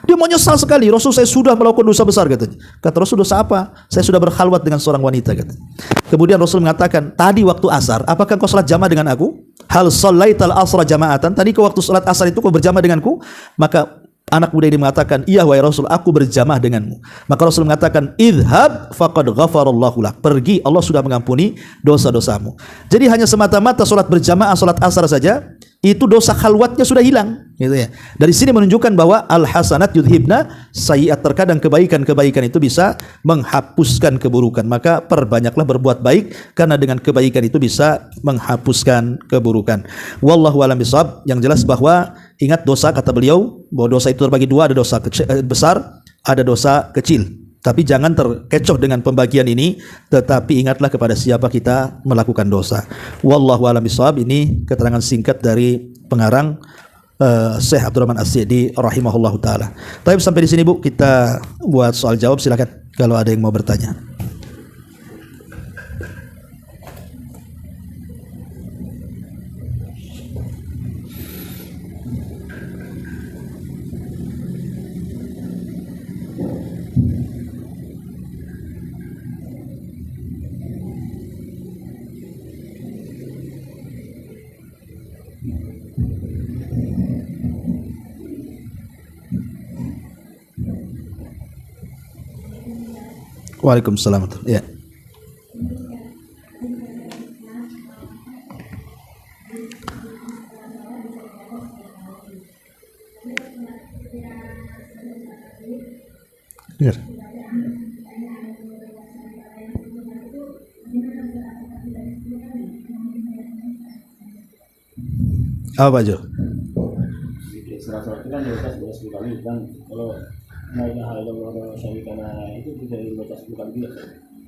Dia mau nyesal sekali. Rasul, saya sudah melakukan dosa besar, katanya. Kata Rasul, dosa apa? Saya sudah berkhalwat dengan seorang wanita, katanya. Kemudian Rasul mengatakan, tadi waktu asar, apakah kau salat jamaah dengan aku? Hal shallaital asra jama'atan. Tadi ke waktu salat asar itu kau berjamaah denganku? Maka anak muda ini mengatakan, iya wahai Rasul, aku berjamaah denganmu. Maka Rasul mengatakan, idhab faqad ghafarallahu lak. Pergi, Allah sudah mengampuni dosa-dosamu. Jadi hanya semata-mata salat berjamaah, salat asar saja, itu dosa khalwatnya sudah hilang, gitu ya. Dari sini menunjukkan bahwa al hasanat yudhibna sayyi'at. Terkadang kebaikan-kebaikan itu bisa menghapuskan keburukan. Maka perbanyaklah berbuat baik, karena dengan kebaikan itu bisa menghapuskan keburukan. Wallahu a'lam bishawab. Yang jelas bahwa ingat dosa, kata beliau, bahwa dosa itu terbagi dua, ada dosa besar, ada dosa kecil. Tapi jangan terkecoh dengan pembagian ini, tetapi ingatlah kepada siapa kita melakukan dosa. Wallahu a'lam bishawab. Ini keterangan singkat dari pengarang Syekh Abdurrahman As-Sa'di rahimahullahu taala. Tapi sampai di sini, Bu, kita buat soal jawab, silakan kalau ada yang mau bertanya. Waalaikumsalam. Ya. Dengar. Apa Pak Jo? Surat-surat itu kan dibaca 10 kali kan, kalau la ilaha illallah wa syarikana itu bisa dibaca 10 kali juga.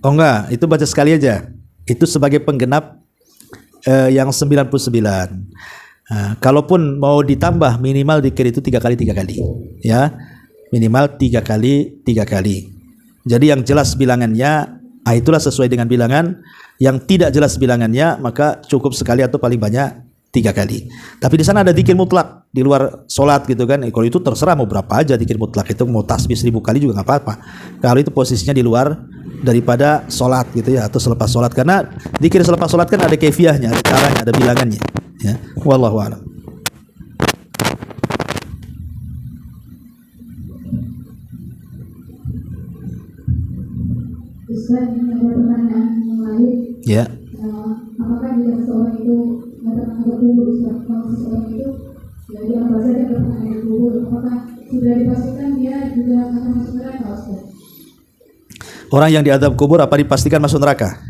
Oh enggak, itu baca sekali aja. Itu sebagai penggenap yang 99. Kalaupun mau ditambah minimal dikir itu 3 kali 3 kali. Ya. Minimal 3 kali 3 kali. Jadi yang jelas bilangannya, itulah sesuai dengan bilangan. Yang tidak jelas bilangannya maka cukup sekali atau paling banyak 3 kali. Tapi di sana ada dzikir mutlak di luar sholat gitu kan. Kalau itu terserah mau berapa aja dzikir mutlak, itu mau tasbih 1000 kali juga nggak apa-apa. Kalau itu posisinya di luar daripada sholat gitu ya, atau selepas sholat, karena dzikir selepas sholat kan ada kefiahnya, ada caranya, ada bilangannya. Ya, wallahu a'lam. Ustaz, ada pertanyaan yang lain. Ya. Apakah jika seseorang itu datang ke kubur, Ustaz, kalau seseorang itu dari apa saja datang ke kubur, apakah sudah dipastikan dia juga akan masuk neraka, Ustaz? Orang yang diazab kubur apa dipastikan masuk neraka?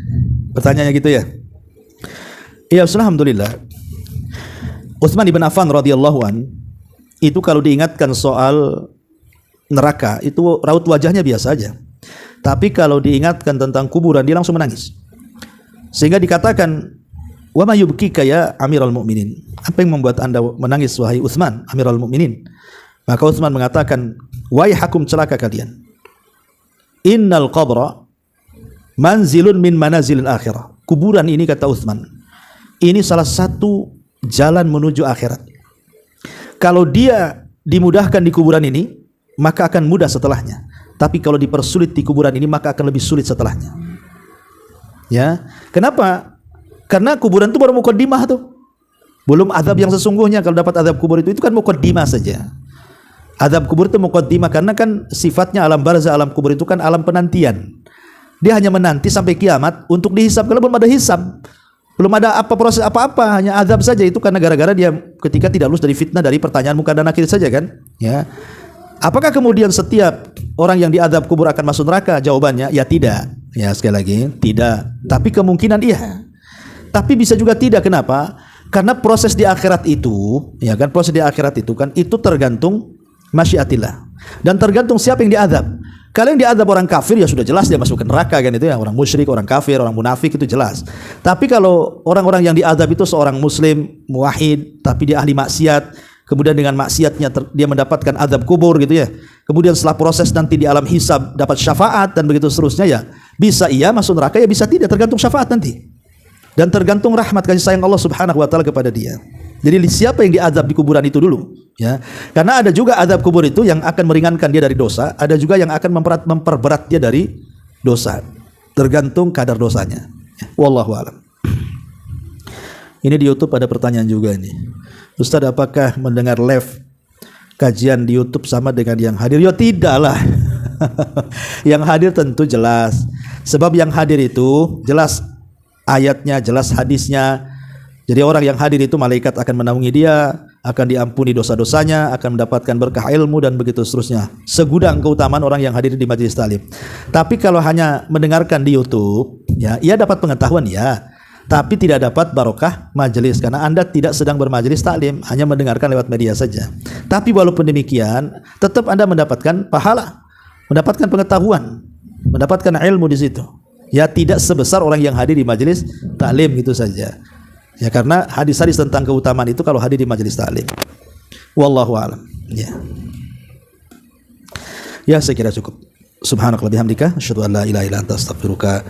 Pertanyaannya gitu ya. Iya, alhamdulillah. Utsman bin Affan radhiyallahu an itu kalau diingatkan soal neraka itu raut wajahnya biasa aja. Tapi kalau diingatkan tentang kuburan dia langsung menangis. Sehingga dikatakan, "Wa ma yubkika ya Amirul Mukminin?" Apa yang membuat Anda menangis wahai Utsman, Amirul Mukminin? Maka Utsman mengatakan, "Waihakum, celaka kalian. Innal qabra manzilun min manazilil akhirah." Kuburan ini, kata Utsman, ini salah satu jalan menuju akhirat. Kalau dia dimudahkan di kuburan ini, maka akan mudah setelahnya. Tapi kalau dipersulit di kuburan ini, maka akan lebih sulit setelahnya. Ya, kenapa? Karena kuburan itu baru mukaddimah tuh. Belum azab yang sesungguhnya. Kalau dapat azab kubur itu kan mukaddimah saja. Azab kubur itu mukaddimah karena kan sifatnya alam barzah, alam kubur itu kan alam penantian. Dia hanya menanti sampai kiamat untuk dihisab. Kalau belum ada hisab, belum ada proses apa-apa, hanya azab saja. Itu karena gara-gara dia ketika tidak lulus dari fitnah dari pertanyaan muka dan nakir saja kan. Ya. Apakah kemudian setiap orang yang diazab kubur akan masuk neraka? Jawabannya ya tidak. Ya, sekali lagi tidak. Tapi kemungkinan iya. Tapi bisa juga tidak. Kenapa? Karena proses di akhirat itu, ya kan, proses di akhirat itu kan itu tergantung masyiatillah. Dan tergantung siapa yang diazab. Kalau yang diazab orang kafir ya sudah jelas dia masuk ke neraka kan, itu ya, orang musyrik, orang kafir, orang munafik itu jelas. Tapi kalau orang-orang yang diazab itu seorang muslim, muwahhid, tapi dia ahli maksiat, kemudian dengan maksiatnya dia mendapatkan azab kubur gitu ya. Kemudian setelah proses nanti di alam hisab dapat syafaat dan begitu seterusnya, ya bisa iya masuk neraka, ya bisa tidak, tergantung syafaat nanti. Dan tergantung rahmat kasih sayang Allah Subhanahu wa taala kepada dia. Jadi siapa yang diazab di kuburan itu dulu, ya. Karena ada juga azab kubur itu yang akan meringankan dia dari dosa, ada juga yang akan memperberat dia dari dosa. Tergantung kadar dosanya. Wallahu a'lam. Ini di YouTube ada pertanyaan juga ini. Ustaz, apakah mendengar live kajian di YouTube sama dengan yang hadir? Ya tidaklah. Yang hadir tentu jelas. Sebab yang hadir itu jelas ayatnya, jelas hadisnya. Jadi orang yang hadir itu malaikat akan menaungi dia, akan diampuni dosa-dosanya, akan mendapatkan berkah ilmu dan begitu seterusnya. Segudang keutamaan orang yang hadir di majelis taklim. Tapi kalau hanya mendengarkan di YouTube, ya, ia dapat pengetahuan ya, tapi tidak dapat barokah majelis karena Anda tidak sedang bermajelis taklim, hanya mendengarkan lewat media saja. Tapi walaupun demikian, tetap Anda mendapatkan pahala, mendapatkan pengetahuan, mendapatkan ilmu di situ. Ya tidak sebesar orang yang hadir di majelis taklim gitu saja. Ya karena hadis-hadis tentang keutamaan itu kalau hadir di majelis taklim. Wallahu a'lam. Ya. Ya saya kira cukup. Subhanakallahumma bihamdika asyhadu an la ilaha illa anta astaghfiruka